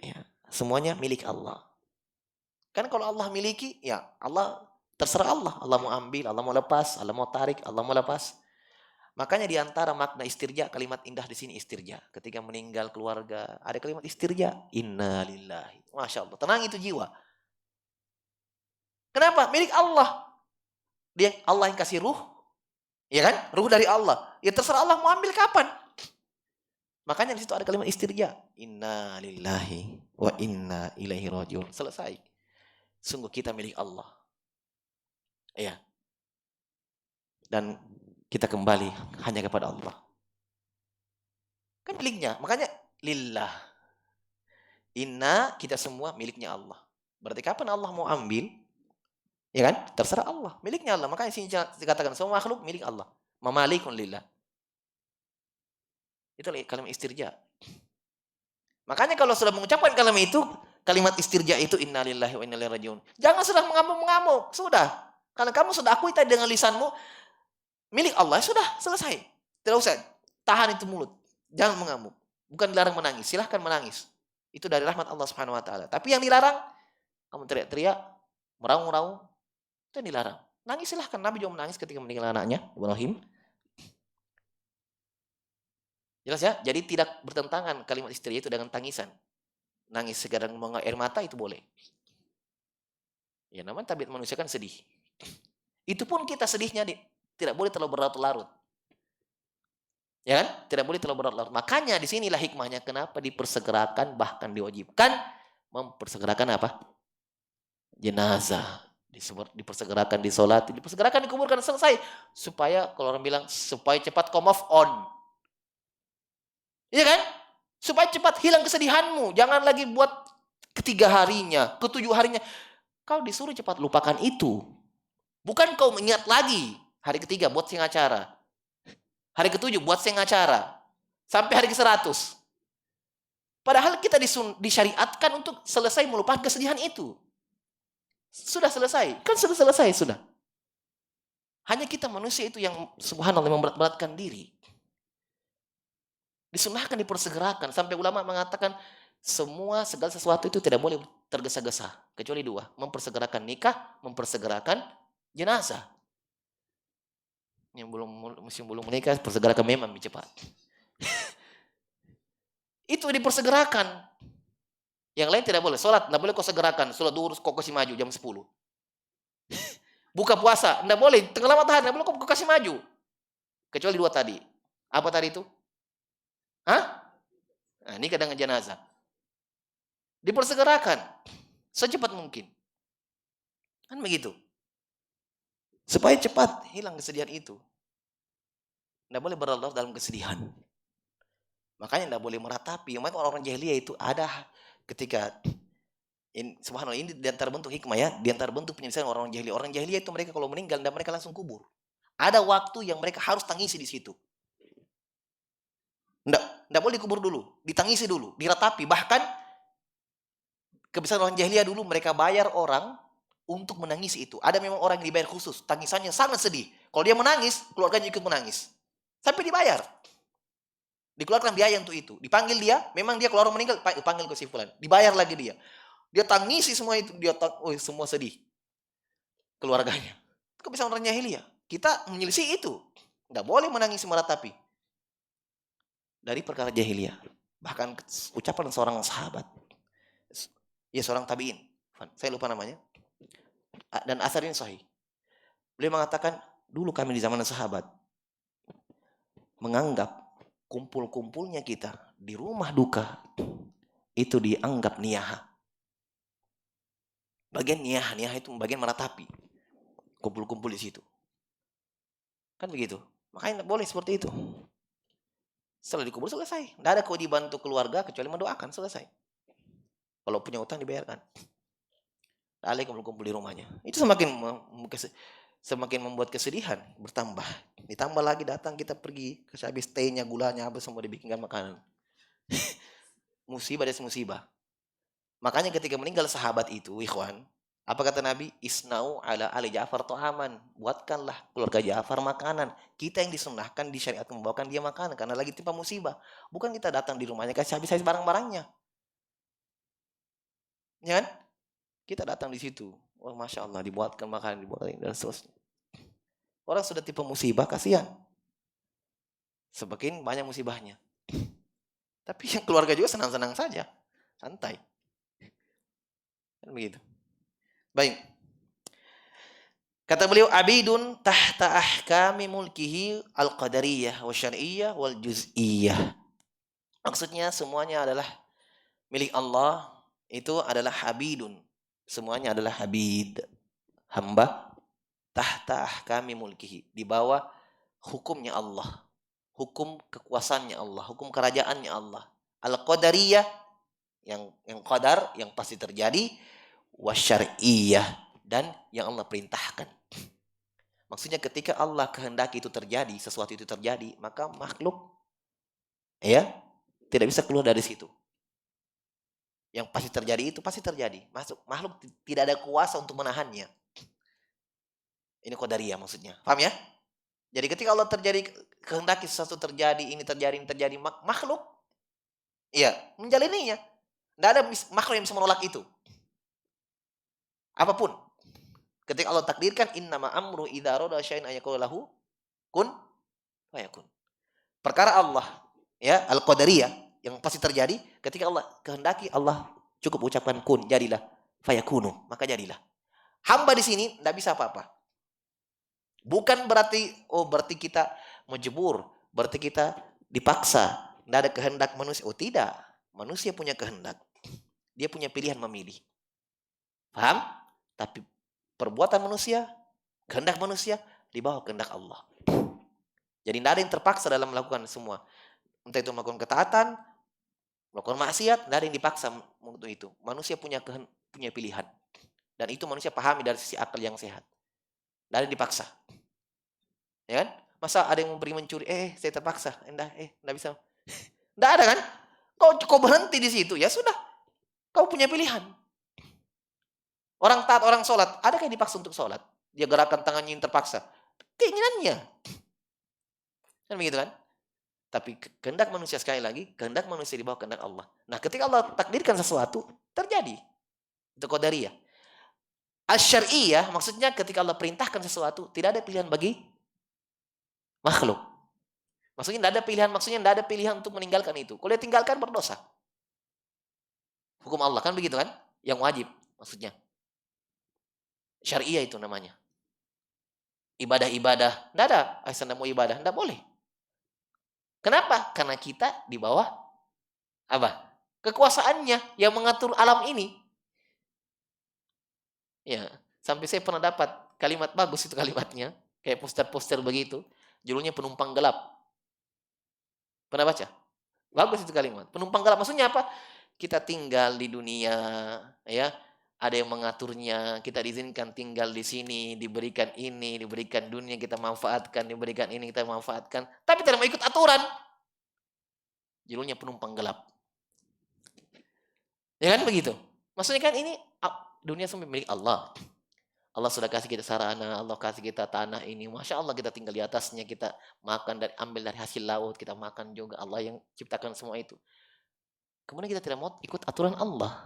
Ya, semuanya milik Allah. Kan kalau Allah miliki, ya Allah terserah Allah. Allah mau ambil, Allah mau lepas, Allah mau tarik, Allah mau lepas. Makanya di antara makna istirja, kalimat indah di sini istirja. Ketika meninggal keluarga, ada kalimat istirja. Inna lillahi. Masya Allah, tenang itu jiwa. Kenapa? Milik Allah. Dia Allah yang kasih ruh, ya kan? Ruh dari Allah. Ya terserah Allah mau ambil kapan. Makanya di situ ada kalimat istirja. Inna lillahi wa inna ilaihi rajiun. Selesai. Sungguh kita milik Allah. Iya. Dan kita kembali hanya kepada Allah. Kan miliknya. Makanya lillah. Inna, kita semua miliknya Allah. Berarti kapan Allah mau ambil? Ya kan? Terserah Allah. Miliknya Allah. Makanya sini dikatakan semua makhluk milik Allah. Mamalikun lillah. Itu kalimat istirja. Makanya kalau sudah mengucapkan kalimat istirja itu innalillahi wa inna ilaihi rajiun. Jangan sudah mengamuk-mengamuk. Sudah. Karena kamu sudah akui tadi dengan lisanmu milik Allah, sudah selesai. Tidak usah tahan itu mulut. Jangan mengamuk. Bukan dilarang menangis, silahkan menangis. Itu dari rahmat Allah Subhanahu wa taala. Tapi yang dilarang kamu teriak-teriak, meraung-raung, itu yang dilarang. Nangis silahkan. Nabi juga menangis ketika meninggal anaknya, Ibrahim. Jelas ya? Jadi tidak bertentangan kalimat istirja itu dengan tangisan. Nangis sekarang mengalir air mata itu boleh. Ya namanya tabiat manusia kan sedih. Itu pun kita sedihnya tidak boleh terlalu berlarut-larut. Ya kan? Tidak boleh terlalu berlarut-larut. Makanya di sinilah hikmahnya kenapa dipersegerakan bahkan diwajibkan mempersegerakan apa? Jenazah. Dipersegerakan disolati, dipersegerakan dikuburkan selesai. Supaya kalau orang bilang supaya cepat come off on. Iya kan? Supaya cepat hilang kesedihanmu. Jangan lagi buat ketiga harinya, ketujuh harinya. Kau disuruh cepat lupakan itu. Bukan kau mengingat lagi. Hari ketiga buat sing acara. Hari ketujuh buat sing acara. Sampai hari ke-100. Padahal kita disyariatkan untuk selesai melupakan kesedihan itu. Sudah selesai. Kan sudah selesai, sudah. Hanya kita manusia itu yang subhanallah memberat-beratkan diri. Disunahkan, dipersegerakan. Sampai ulama mengatakan segala sesuatu itu tidak boleh tergesa-gesa. Kecuali dua. Mempersegerakan nikah, mempersegerakan jenazah. Yang belum menikah, persegerakan memang cepat. Itu dipersegerakan. Yang lain tidak boleh. Sholat, tidak boleh kau segerakan. Sholat duhur, kau kasih maju jam 10. Buka puasa, tidak boleh. Tengah matahari, tidak boleh kau kasih maju. Kecuali dua tadi. Apa tadi itu? Hah? Nah, nikah dengan jenazah. Dipersegerakan. Secepat mungkin. Kan begitu. Supaya cepat hilang kesedihan itu. Tidak boleh berlarut dalam kesedihan. Makanya tidak boleh meratapi. Makanya orang-orang jahiliyah itu ada ketika subhanallah ini di antara bentuk hikmah ya, di antara bentuk penyelesaian orang jahiliyah. Orang jahiliyah itu mereka kalau meninggal dan mereka langsung kubur. Ada waktu yang mereka harus tangisi di situ. Tidak boleh dikubur dulu, ditangisi dulu, diratapi. Bahkan kebiasaan orang jahiliyah dulu mereka bayar orang untuk menangisi itu. Ada memang orang yang dibayar khusus, tangisannya sangat sedih. Kalau dia menangis, keluarganya ikut menangis. Sampai dibayar. Dikeluarkan biaya untuk itu. Dipanggil dia, memang dia kalau orang meninggal, panggil ke si fulan. Dibayar lagi dia. Dia tangisi semua itu, semua sedih. Keluarganya. Kebiasaan orang jahiliyah. Kita menyelisih itu. Nggak boleh menangisi meratapi. Dari perkara jahiliyah. Bahkan ucapan seorang sahabat. Ya seorang tabi'in. Saya lupa namanya. Dan asar ini sahih. Beliau mengatakan, dulu kami di zaman sahabat menganggap kumpul-kumpulnya kita di rumah duka itu dianggap niyaha. Bagian niyaha itu bagian meratapi. Kumpul-kumpul di situ. Kan begitu. Makanya boleh seperti itu. Setelah dikubur selesai. Tidak ada kewajiban untuk keluarga kecuali mendoakan, selesai. Kalau punya utang dibayarkan. Tidak ada kumpul-kumpul di rumahnya. Itu semakin membuat kesedihan bertambah. Ditambah lagi datang kita pergi, habis tehnya, gulanya, apa semua dibikinkan makanan. Musibah dan musibah. Makanya ketika meninggal sahabat itu, ikhwan, apa kata Nabi? Isna'u ala ali Ja'far to'aman. Buatkanlah keluarga Ja'far makanan. Kita yang disunnahkan, disyariatkan membawakan dia makanan. Karena lagi timpa musibah. Bukan kita datang di rumahnya, kasih habis-habis barang-barangnya. Ya kan? Kita datang di situ. Oh, Masya Allah, dibuatkan makanan, dibuatkan dan seterusnya. Orang sudah tipe musibah, kasihan. Semakin banyak musibahnya. Tapi yang keluarga juga senang-senang saja. Santai. Kan begitu. Baik. Kata beliau, abidun tahta ahkami mulkihi al-qadariyah wa syar'iyyah wal juz'iyyah. Maksudnya semuanya adalah milik Allah, itu adalah abidun. Semuanya adalah abid. Hamba tahta ahkami mulkihi, di bawah hukumnya Allah. Hukum kekuasaannya Allah, hukum kerajaannya Allah. Al-qadariyah, yang qadar, yang pasti terjadi, wa syar'iyyah, dan yang Allah perintahkan. Maksudnya ketika Allah kehendaki itu terjadi, sesuatu itu terjadi, maka makhluk ya tidak bisa keluar dari situ. Yang pasti terjadi itu pasti terjadi. Makhluk tidak ada kuasa untuk menahannya. Ini qadariyah maksudnya. Paham ya? Jadi ketika Allah kehendaki sesuatu terjadi, ini terjadi, makhluk ya menjalaninya. Tidak ada makhluk yang bisa menolak itu. Apapun. Ketika Allah takdirkan, innama amru idza arada syai'an ayaqulu lahu kun fayakun. Perkara Allah ya al-qadariyah yang pasti terjadi, ketika Allah kehendaki, Allah cukup ucapkan kun, jadilah, fayakunu, maka jadilah. Hamba di sini tidak bisa apa-apa. Bukan berarti kita menjebur, berarti kita dipaksa, tidak ada kehendak manusia. Oh tidak, manusia punya kehendak. Dia punya pilihan memilih. Paham? Tapi perbuatan manusia, kehendak manusia di bawah kehendak Allah. Jadi tidak ada yang terpaksa dalam melakukan semua. Entah itu melakukan ketaatan, melakukan maksiat, tidak ada yang dipaksa untuk itu. Manusia punya pilihan. Dan itu manusia pahami dari sisi akal yang sehat. Tidak ada yang dipaksa. Ya kan? Masa ada yang memberi mencuri, saya terpaksa. Tidak bisa. Tidak ada kan? Kau berhenti di situ, ya sudah. Kau punya pilihan. Orang taat, orang sholat, adakah yang dipaksa untuk sholat? Dia gerakan tangannya yang terpaksa. Keinginannya. Kan begitu kan? Tapi kehendak manusia, sekali lagi, kehendak manusia di bawah kehendak Allah. Nah, ketika Allah takdirkan sesuatu, terjadi. Itu qadariyah. Asy-syar'iyyah, maksudnya ketika Allah perintahkan sesuatu, tidak ada pilihan bagi makhluk. Maksudnya tidak ada pilihan untuk meninggalkan itu. Kalau dia tinggalkan, berdosa. Hukum Allah, kan begitu kan? Yang wajib, maksudnya. Syariah itu namanya. Ibadah-ibadah. Tidak ada. Saya mau ibadah. Tidak boleh. Kenapa? Karena kita di bawah apa? Kekuasaannya yang mengatur alam ini. Ya, sampai saya pernah dapat kalimat bagus itu kalimatnya. Kayak poster-poster begitu. Judulnya penumpang gelap. Pernah baca? Bagus itu kalimat. Penumpang gelap. Maksudnya apa? Kita tinggal di dunia, ya. Ada yang mengaturnya, kita diizinkan tinggal di sini, diberikan ini, diberikan dunia, kita manfaatkan, diberikan ini, kita manfaatkan. Tapi tidak mau ikut aturan. Judulnya penumpang gelap. Ya kan begitu? Maksudnya kan ini dunia semua milik Allah. Allah sudah kasih kita sarana, Allah kasih kita tanah ini. Masya Allah kita tinggal di atasnya, kita makan dan ambil dari hasil laut, kita makan juga. Allah yang ciptakan semua itu. Kemudian kita tidak mau ikut aturan Allah.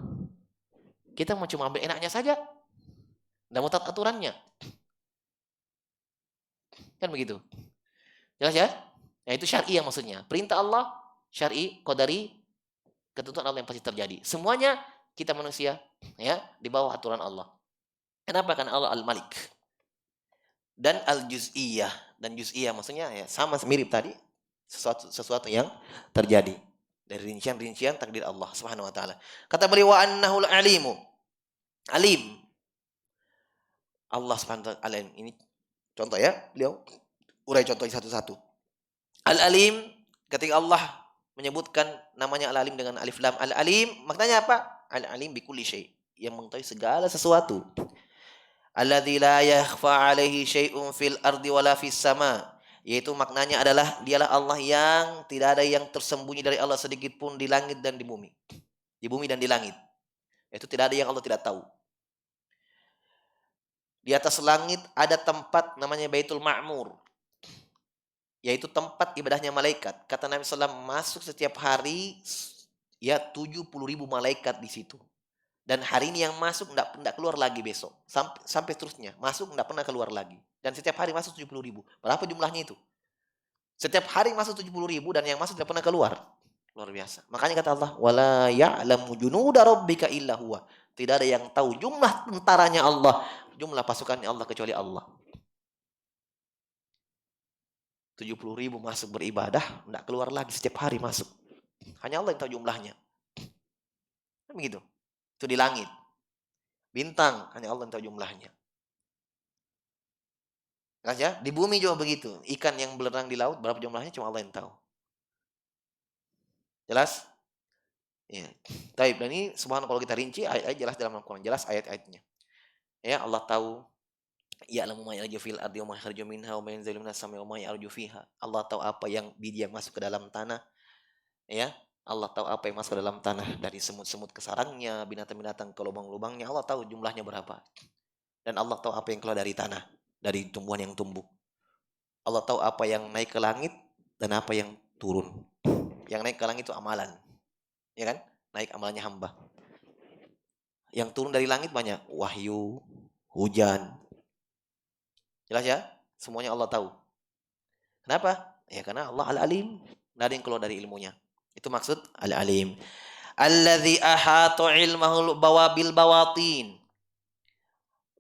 Kita mau cuma ambil enaknya saja. Tidak mau taat aturannya. Kan begitu. Jelas ya? Nah itu syar'i yang maksudnya. Perintah Allah, syar'i, qadari, ketentuan Allah yang pasti terjadi. Semuanya kita manusia ya di bawah aturan Allah. Kenapa? Karena Allah Al-Malik. Dan Al-Juz'iyah. Dan Juz'iyah maksudnya ya sama mirip tadi. sesuatu yang terjadi dari rincian-rincian takdir Allah Subhanahu wa taala. Kata beliau wa annahul alimu. Alim. Allah Subhanahu wa taala alim. Ini contoh ya, beliau urai contoh satu-satu. Al-alim, ketika Allah menyebutkan namanya al-alim dengan alif lam, al-alim maknanya apa? Al-alim bikulli syai, yang mengetahui segala sesuatu. Alladzi la yakhfa alaihi syai'un fil ardi wala fis sama. Yaitu maknanya adalah dialah Allah yang tidak ada yang tersembunyi dari Allah sedikit pun di langit dan di bumi. Di bumi dan di langit. Itu tidak ada yang Allah tidak tahu. Di atas langit ada tempat namanya Baitul Ma'mur, yaitu tempat ibadahnya malaikat. Kata Nabi SAW, masuk setiap hari ya 70.000 malaikat di situ. Dan hari ini yang masuk tidak keluar lagi besok. Sampai terusnya. Masuk tidak pernah keluar lagi. Dan setiap hari masuk 70.000. Berapa jumlahnya itu? Setiap hari masuk 70.000 dan yang masuk tidak pernah keluar. Luar biasa. Makanya kata Allah, wala ya'lamu junuda rabbika illa huwa. Tidak ada yang tahu jumlah tentaranya Allah, jumlah pasukannya Allah kecuali Allah. 70.000 masuk beribadah, tidak keluar lagi, setiap hari masuk. Hanya Allah yang tahu jumlahnya. Begitu. Itu di langit. Bintang, hanya Allah yang tahu jumlahnya. Ya, di bumi juga begitu. Ikan yang berenang di laut, berapa jumlahnya cuma Allah yang tahu. Jelas? Ya. Taib, dan ini subhanallah kalau kita rinci, ayat-ayat jelas dalam Al-Quran, jelas ayat-ayatnya. Ya, Allah tahu. Ya'lamu ma yarju fil ardi wa ma yakhraju minha wa ma yanzilu minas samai wa ma ya'ruju fiha. Allah tahu apa yang biji yang masuk ke dalam tanah. Ya, Allah tahu apa yang masuk ke dalam tanah, dari semut-semut ke sarangnya, binatang-binatang ke lubang-lubangnya. Allah tahu jumlahnya berapa. Dan Allah tahu apa yang keluar dari tanah, dari tumbuhan yang tumbuh. Allah tahu apa yang naik ke langit dan apa yang turun. Yang naik ke langit itu amalan. Ya kan? Naik amalannya hamba. Yang turun dari langit banyak, wahyu, hujan. Jelas ya? Semuanya Allah tahu. Kenapa? Ya karena Allah al-alim. Tidak ada yang keluar dari ilmunya. Itu maksud al-alim. Alladzi ahata ilmahul bawabil bawatin.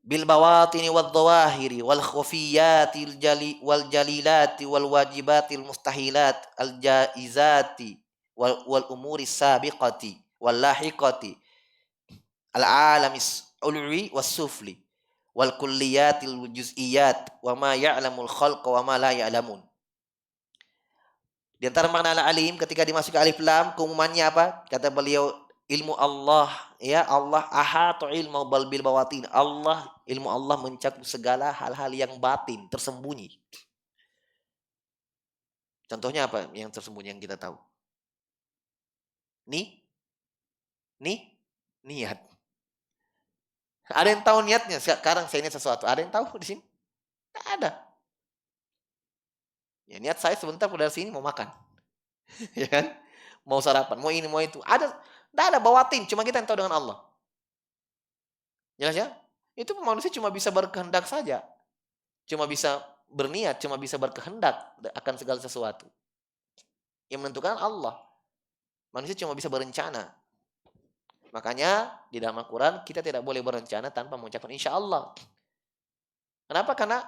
Bil bawatini wal dhawahiri wal khufiyatil jali wal jalilati wal wajibatil mustahilat al jaizati wal umuri sabiqati wal lahiqati al alamis ulwi was sufli wal kulliyatil juz'iyat wa ma ya'lamul khalqa wa ma la ya'lamun. Di antara makna al-alim ketika dimasuki alif lam, keumumannya apa? Kata beliau, ilmu Allah, ya Allah ahatu ilmu bal bil bawatin. Allah, ilmu Allah mencakup segala hal-hal yang batin, tersembunyi. Contohnya apa yang tersembunyi yang kita tahu? Niat. Ada yang tahu niatnya? Sekarang saya niat sesuatu. Ada yang tahu di sini? Tidak ada. Ya, niat saya sebentar dari sini mau makan. Ya kan? Mau sarapan, mau ini, mau itu. Tidak ada bawatin, cuma kita yang tahu dengan Allah. Jelas ya? Itu manusia cuma bisa berkehendak saja. Cuma bisa berniat, cuma bisa berkehendak akan segala sesuatu. Yang menentukan Allah. Manusia cuma bisa berencana. Makanya di dalam Al-Quran kita tidak boleh berencana tanpa mengucapkan insya Allah. Kenapa? Karena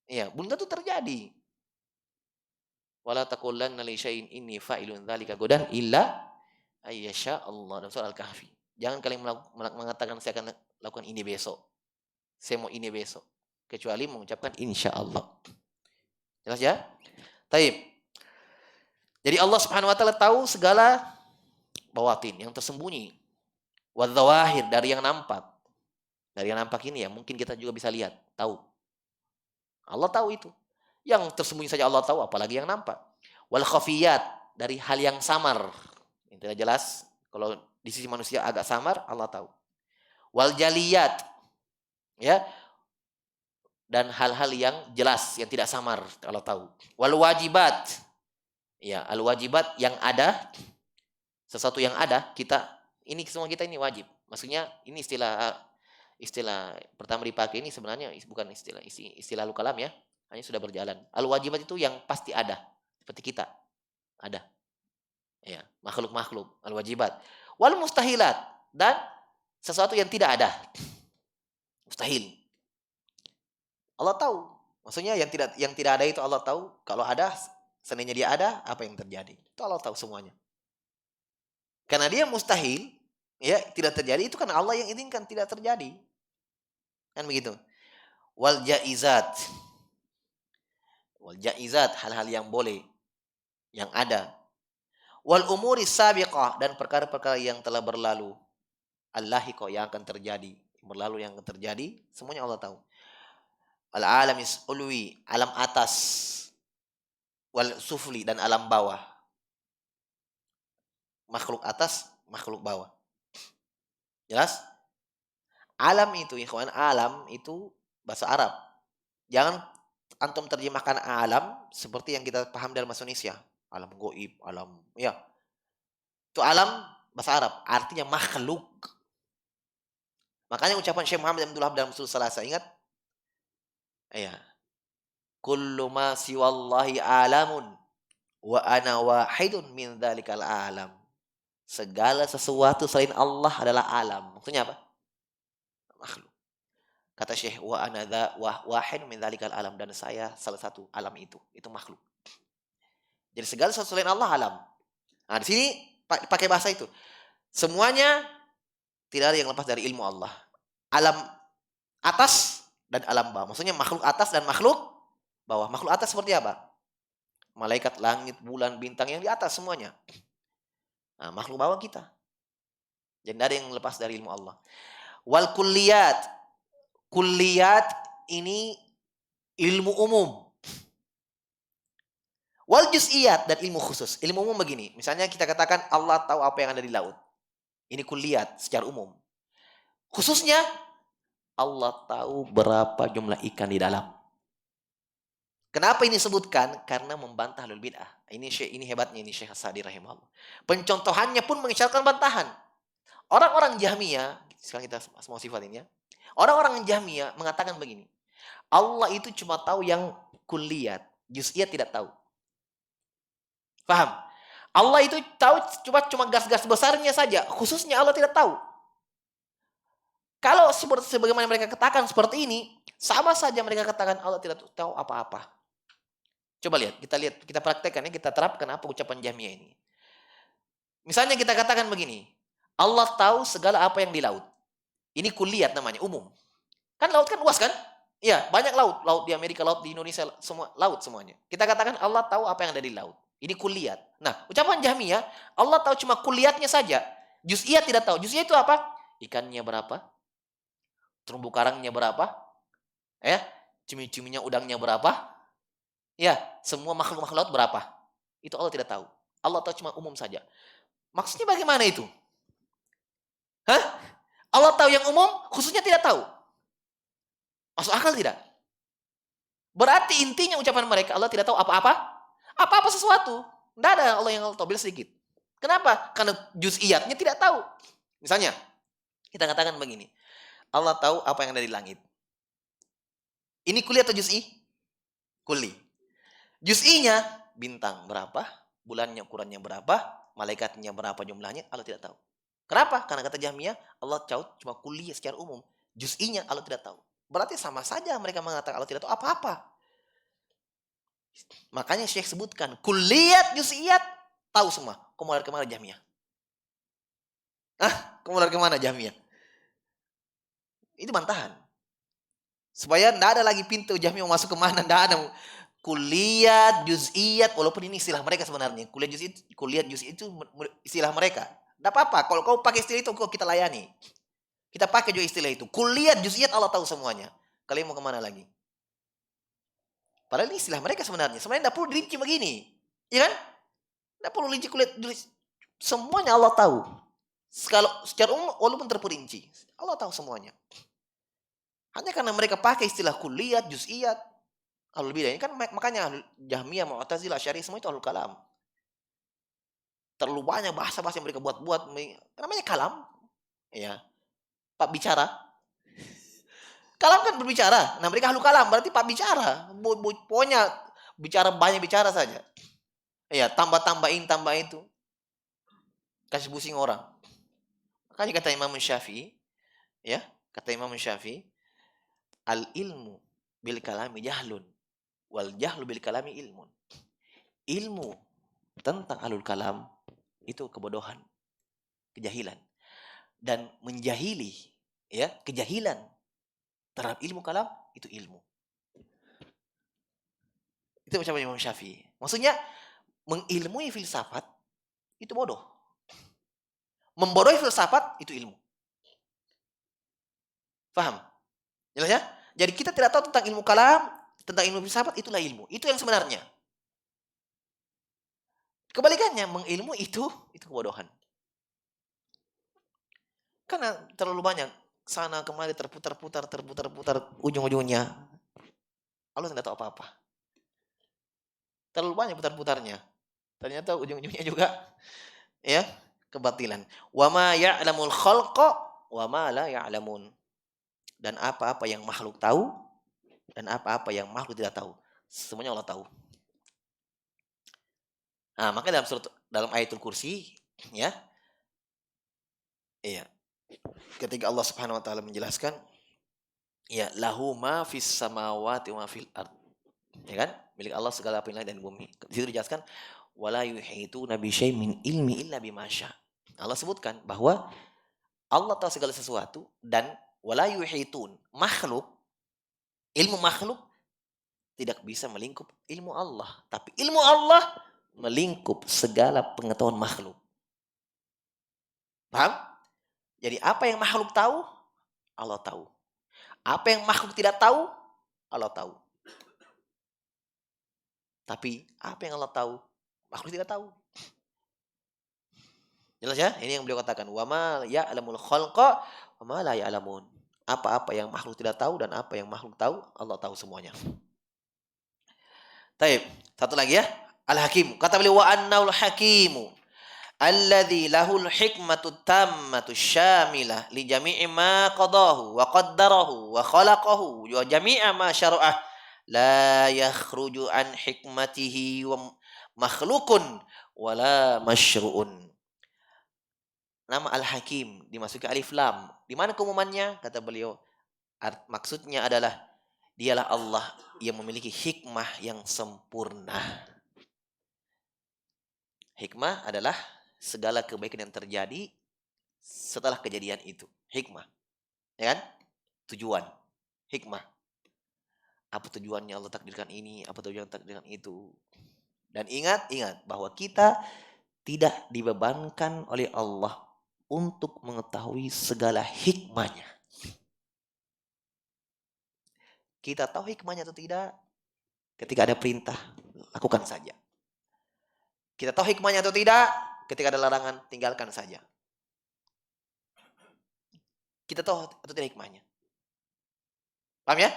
ya belum tentu terjadi. Wala taqulanna li syai'in inni fa'ilun dzalika godan illa ayyasha Allah, dalam surah Al-Kahfi. Jangan kalian mengatakan saya akan lakukan ini besok. Saya mau ini besok. Kecuali mengucapkan insya Allah. Jelas ya? Taib. Jadi Allah Subhanahu wa taala tahu segala bawatin yang tersembunyi. Wadzawahir, dari yang nampak. Dari yang nampak ini ya mungkin kita juga bisa lihat, tahu. Allah tahu itu. Yang tersembunyi saja Allah tahu, apalagi yang nampak. Wal khafiyat, dari hal yang samar. Yang tidak jelas, kalau di sisi manusia agak samar, Allah tahu. Wal jaliyat, ya. Dan hal-hal yang jelas, yang tidak samar, Allah tahu. Wal wajibat, ya, al wajibat yang ada, sesuatu yang ada, ini semua kita ini wajib. Maksudnya ini istilah pertama dipakai ini sebenarnya bukan istilah lukalam ya, hanya sudah berjalan. Al wajibat itu yang pasti ada, seperti kita ada, ya, makhluk al wajibat. Wal mustahilat, dan sesuatu yang tidak ada, mustahil. Allah tahu. Maksudnya yang tidak ada itu Allah tahu. Kalau ada Seandainya dia ada, apa yang terjadi? Itu Allah tahu semuanya. Karena dia mustahil, ya tidak terjadi, itu karena Allah yang izinkan tidak terjadi. Kan begitu. Wal jaizat. Wal jaizat, hal-hal yang boleh, yang ada. Wal umuri sabiqah, dan perkara-perkara yang telah berlalu. Allahiqah, yang akan terjadi. Berlalu yang akan terjadi, semuanya Allah tahu. Al alamis ulwi, alam atas. Wal sufli, dan alam bawah. Makhluk atas, makhluk bawah. Jelas? Alam itu, ikhwan, alam itu bahasa Arab. Jangan antum terjemahkan alam seperti yang kita paham dalam bahasa Indonesia. Alam goib, alam, ya. Itu alam bahasa Arab, artinya makhluk. Makanya ucapan Syekh Muhammad bin Abdul Wahab dalam Ushul Salasah, ingat? Ya. Kullu ma siwallahi alamun wa ana wahidun min dzalikal alam. Segala sesuatu selain Allah adalah alam. Maksudnya apa? Makhluk. Kata Syekh, wa ana wahid min dzalikal alam, dan saya salah satu alam itu. Itu makhluk. Jadi segala sesuatu selain Allah alam. Nah, di sini pakai bahasa itu. Semuanya tidak ada yang lepas dari ilmu Allah. Alam atas dan alam bawah. Maksudnya makhluk atas dan makhluk bawah. Makhluk atas seperti apa? Malaikat, langit, bulan, bintang yang di atas semuanya. Nah, makhluk bawah kita. Jadi tidak ada yang lepas dari ilmu Allah. Wal kulliyat. Kulliyat ini ilmu umum. Wal juz'iyat, dan ilmu khusus. Ilmu umum begini. Misalnya kita katakan Allah tahu apa yang ada di laut. Ini kulliyat secara umum. Khususnya Allah tahu berapa jumlah ikan di dalam. Kenapa ini disebutkan? Karena membantah ahlul bid'ah. Ini hebatnya ini Syekh As-Sa'di rahimahullah. Pencontohannya pun mengisyaratkan bantahan. Orang-orang Jahmiyah, sekarang kita mau sifat ini ya. Orang-orang Jahmiyah mengatakan begini. Allah itu cuma tahu yang kulliyat, juz'iyat tidak tahu. Paham? Allah itu tahu cuma gas-gas besarnya saja, khususnya Allah tidak tahu. Kalau sebagaimana mereka katakan seperti ini, sama saja mereka katakan Allah tidak tahu apa-apa. Coba lihat, kita praktekkan ya, kita terapkan apa ucapan Jahmiyah ini. Misalnya kita katakan begini, Allah tahu segala apa yang di laut. Ini kulliyat namanya, umum. Kan laut kan luas kan? Iya, banyak laut. Laut di Amerika, laut di Indonesia, semua laut semuanya. Kita katakan Allah tahu apa yang ada di laut. Ini kulliyat. Nah, ucapan Jahmiyah, Allah tahu cuma kulliyatnya saja. Juz'iyat tidak tahu. Juz'iyat itu apa? Ikannya berapa? Terumbu karangnya berapa? Ya, cumi-cuminya, udangnya berapa? Ya, semua makhluk-makhluk laut berapa? Itu Allah tidak tahu. Allah tahu cuma umum saja. Maksudnya bagaimana itu? Hah? Allah tahu yang umum, khususnya tidak tahu. Masuk akal tidak? Berarti intinya ucapan mereka, Allah tidak tahu apa-apa. Apa-apa sesuatu. Tidak ada Allah yang tahu, bila sedikit. Kenapa? Karena juz'iyatnya tidak tahu. Misalnya, kita katakan begini. Allah tahu apa yang ada di langit. Ini kuli atau juz'i? Kuli. Juz'inya, bintang berapa, bulannya ukurannya berapa, malaikatnya berapa jumlahnya, Allah tidak tahu. Kenapa? Karena kata Jahmiyah, Allah tahu cuma kuli secara umum. Juz'inya Allah tidak tahu. Berarti sama saja mereka mengatakan Allah tidak tahu apa-apa. Makanya Syekh sebutkan, kulliyat, juz'iyat, tahu semua. Kau mau lari kemana Jahmiyah? Kau mau lari kemana Jahmiyah? Itu bantahan. Supaya tidak ada lagi pintu Jahmiyah mau masuk kemana, tidak ada. Kulliyat, juz'iyat, walaupun ini istilah mereka sebenarnya. Kulliyat, juz'iyat itu istilah mereka. Tidak apa-apa, kalau kau pakai istilah itu, kok kita layani. Kita pakai juga istilah itu. Kulliyat, juz'iyat, Allah tahu semuanya. Kalian mau kemana lagi? Padahal ini istilah mereka sebenarnya. Sebenarnya tidak perlu dirinci begini. Iya kan? Tidak perlu rinci kulit. Semuanya Allah tahu. Kalau secara umum, walaupun terperinci. Allah tahu semuanya. Hanya karena mereka pakai istilah kulliyat, juz'iyat. Ahlul bidah ini kan makanya Jahmiyah, Mu'tazilah, Asy'ariyah semua itu ahlul kalam. Terlalu banyak bahasa-bahasa yang mereka buat-buat. Namanya kalam. Ya. Pak bicara. Kalam kan berbicara. Nah mereka ahlul kalam. Berarti pak bicara. Pokoknya bicara banyak bicara saja. Ya, tambah itu. Kasih pusing orang. Makanya kata Imam Syafi'i. Ya. Kata Imam Syafi'i. Al ilmu bil kalami jahlun. Wal jahlu bil kalami ilmun. ilmu tentang alul kalam itu kebodohan, kejahilan. Dan menjahili, ya, kejahilan terhadap ilmu kalam itu ilmu. Itu ucapan Imam Syafi'i. Maksudnya mengilmui filsafat itu bodoh. Membodohi filsafat itu ilmu. Paham? Jelas ya? Jadi kita tidak tahu tentang ilmu kalam, tentang ilmu filsafat, itulah ilmu. Itu yang sebenarnya. Kebalikannya, mengilmu itu kebodohan. Karena terlalu banyak sana kemari terputar-putar, ujung-ujungnya Allah tidak tahu apa-apa. Terlalu banyak putar-putarnya. Ternyata ujung-ujungnya juga ya kebatilan. Wa ma ya'lamul khalqa wa ma la ya'lamun. Dan apa-apa yang makhluk tahu dan apa-apa yang makhluk tidak tahu, semuanya Allah tahu. Nah, maka dalam ayatul kursi ya. Iya. Ketika Allah Subhanahu wa taala menjelaskan ya lahu ma fis samawati wa fil ard. Ya kan? Milik Allah segala apa yang langit dan bumi. Di situ dijelaskan wala yuhituna bi syai'in min ilmi illa bima syaa. Allah sebutkan bahwa Allah tahu segala sesuatu dan wala yuhitun, makhluk, ilmu makhluk tidak bisa melingkup ilmu Allah, tapi ilmu Allah melingkup segala pengetahuan makhluk. Paham? Jadi apa yang makhluk tahu, Allah tahu. Apa yang makhluk tidak tahu, Allah tahu. Tapi apa yang Allah tahu, makhluk tidak tahu. Jelas ya? Ini yang beliau katakan, wa ma ya'lamul khalqa wa ma la ya'lamun. Apa-apa yang makhluk tidak tahu dan apa yang makhluk tahu, Allah tahu semuanya. Taib. Satu lagi ya. Al-Hakim. Kata beliau wa annaul hakimu alladzi lahul hikmatu tammatu syamilah li jami'i ma qadahu wa qaddarahu wa khalaqahu wa jami'a ma syara'ah la yakhruju an hikmatihi wa makhlukun wala masyru'un. Nama Al-Hakim dimasuki alif lam. Di mana keumumannya? Kata beliau, maksudnya adalah dialah Allah yang memiliki hikmah yang sempurna. Hikmah adalah segala kebaikan yang terjadi setelah kejadian itu. Hikmah. Ya kan? Tujuan. Hikmah. Apa tujuannya Allah takdirkan ini, apa tujuan takdirkan itu. Dan ingat bahwa kita tidak dibebankan oleh Allah untuk mengetahui segala hikmahnya. Kita tahu hikmahnya atau tidak? Ketika ada perintah, lakukan saja. Kita tahu hikmahnya atau tidak? Ketika ada larangan, tinggalkan saja. Kita tahu atau tidak hikmahnya? Paham ya?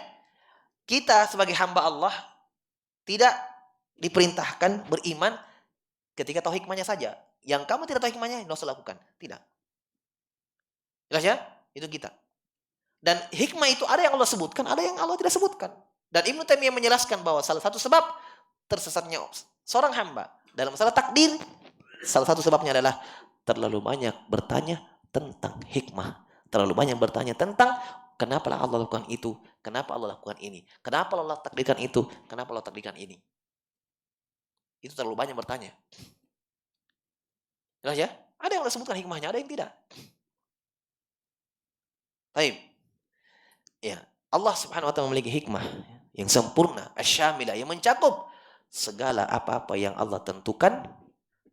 Kita sebagai hamba Allah tidak diperintahkan beriman ketika tahu hikmahnya saja. Yang kamu tidak tahu hikmahnya, tidak usah lakukan. Tidak. Jelas ya? Itu kita. Dan hikmah itu ada yang Allah sebutkan, ada yang Allah tidak sebutkan. Dan Ibnu Taimiyah menjelaskan bahwa salah satu sebab tersesatnya seorang hamba dalam masalah takdir, salah satu sebabnya adalah terlalu banyak bertanya tentang hikmah. Terlalu banyak bertanya tentang kenapa Allah lakukan itu, kenapa Allah lakukan ini, kenapa Allah takdirkan itu, kenapa Allah takdirkan ini. Itu terlalu banyak bertanya. Jelas ya? Ada yang Allah sebutkan hikmahnya, ada yang tidak. Baik. Ya, Allah Subhanahu wa taala memiliki hikmah yang sempurna, asyamilah, yang mencakup segala apa-apa yang Allah tentukan,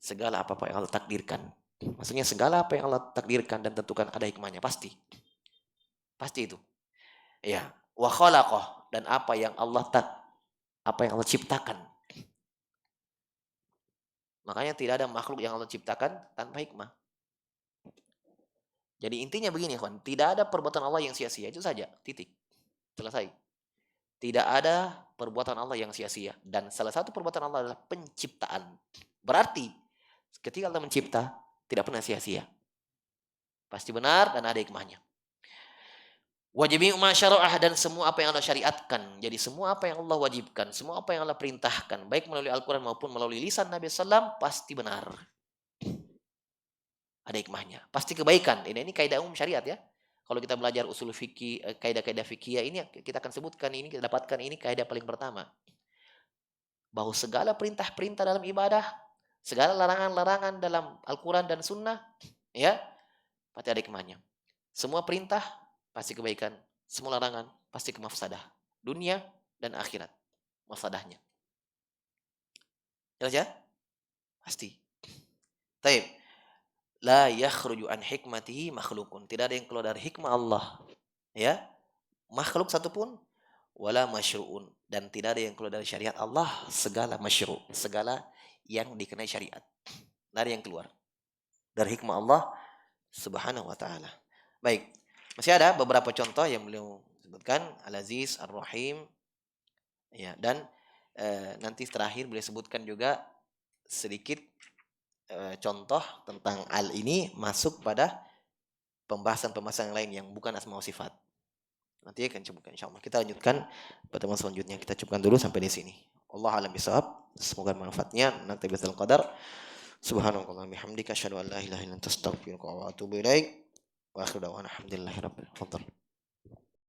segala apa-apa yang Allah takdirkan. Maksudnya segala apa yang Allah takdirkan dan tentukan ada hikmahnya, pasti. Pasti itu. Ya, wa khalaqah, dan apa yang Allah ciptakan. Makanya tidak ada makhluk yang Allah ciptakan tanpa hikmah. Jadi intinya begini, kawan, tidak ada perbuatan Allah yang sia-sia, itu saja, titik. Selesai. Tidak ada perbuatan Allah yang sia-sia. Dan salah satu perbuatan Allah adalah penciptaan. Berarti ketika Allah mencipta, tidak pernah sia-sia. Pasti benar dan ada hikmahnya. Wajibi masyara'ah, dan semua apa yang Allah syariatkan. Jadi semua apa yang Allah wajibkan, semua apa yang Allah perintahkan, baik melalui Al-Quran maupun melalui lisan Nabi SAW, pasti benar. Ada hikmahnya. Pasti kebaikan. Ini kaidah umum syariat ya. Kalau kita belajar usul fikih, kaidah-kaidah fikih ini kita akan sebutkan ini, kita dapatkan ini kaidah paling pertama. bahwa segala perintah-perintah dalam ibadah, segala larangan-larangan dalam Al-Quran dan Sunnah, ya, pasti ada hikmahnya. Semua perintah pasti kebaikan, semua larangan pasti kemafsadah, dunia dan akhirat, mafsadahnya. Jelas ya? Pasti. Taib. La yakhruju an hikmatihi makhlukun. Tidak ada yang keluar dari hikmah Allah. Ya, makhluk satupun wala masyru'un, dan tidak ada yang keluar dari syariat Allah. Segala masyru', segala yang dikenai syariat, tidak ada yang keluar dari hikmah Allah Subhanahu wa taala. Baik, masih ada beberapa contoh yang beliau sebutkan, Al-Aziz, Ar-Rahim, ya, dan nanti terakhir beliau sebutkan juga sedikit contoh tentang al ini masuk pada pembahasan-pembahasan yang lain yang bukan asma wa sifat. Nanti akan cukupkan insyaallah. Kita lanjutkan pertemuan selanjutnya. Kita cukupkan dulu sampai di sini. Allah alam bisawab. Semoga manfaatnya. Nanti bisul qadar. Subhanallah bihamdika asyhadu an la ilaha illa anta astaghfiruka wa atubu ilaik. Wa akhiru da'wana alhamdulillahi rabbil alamin.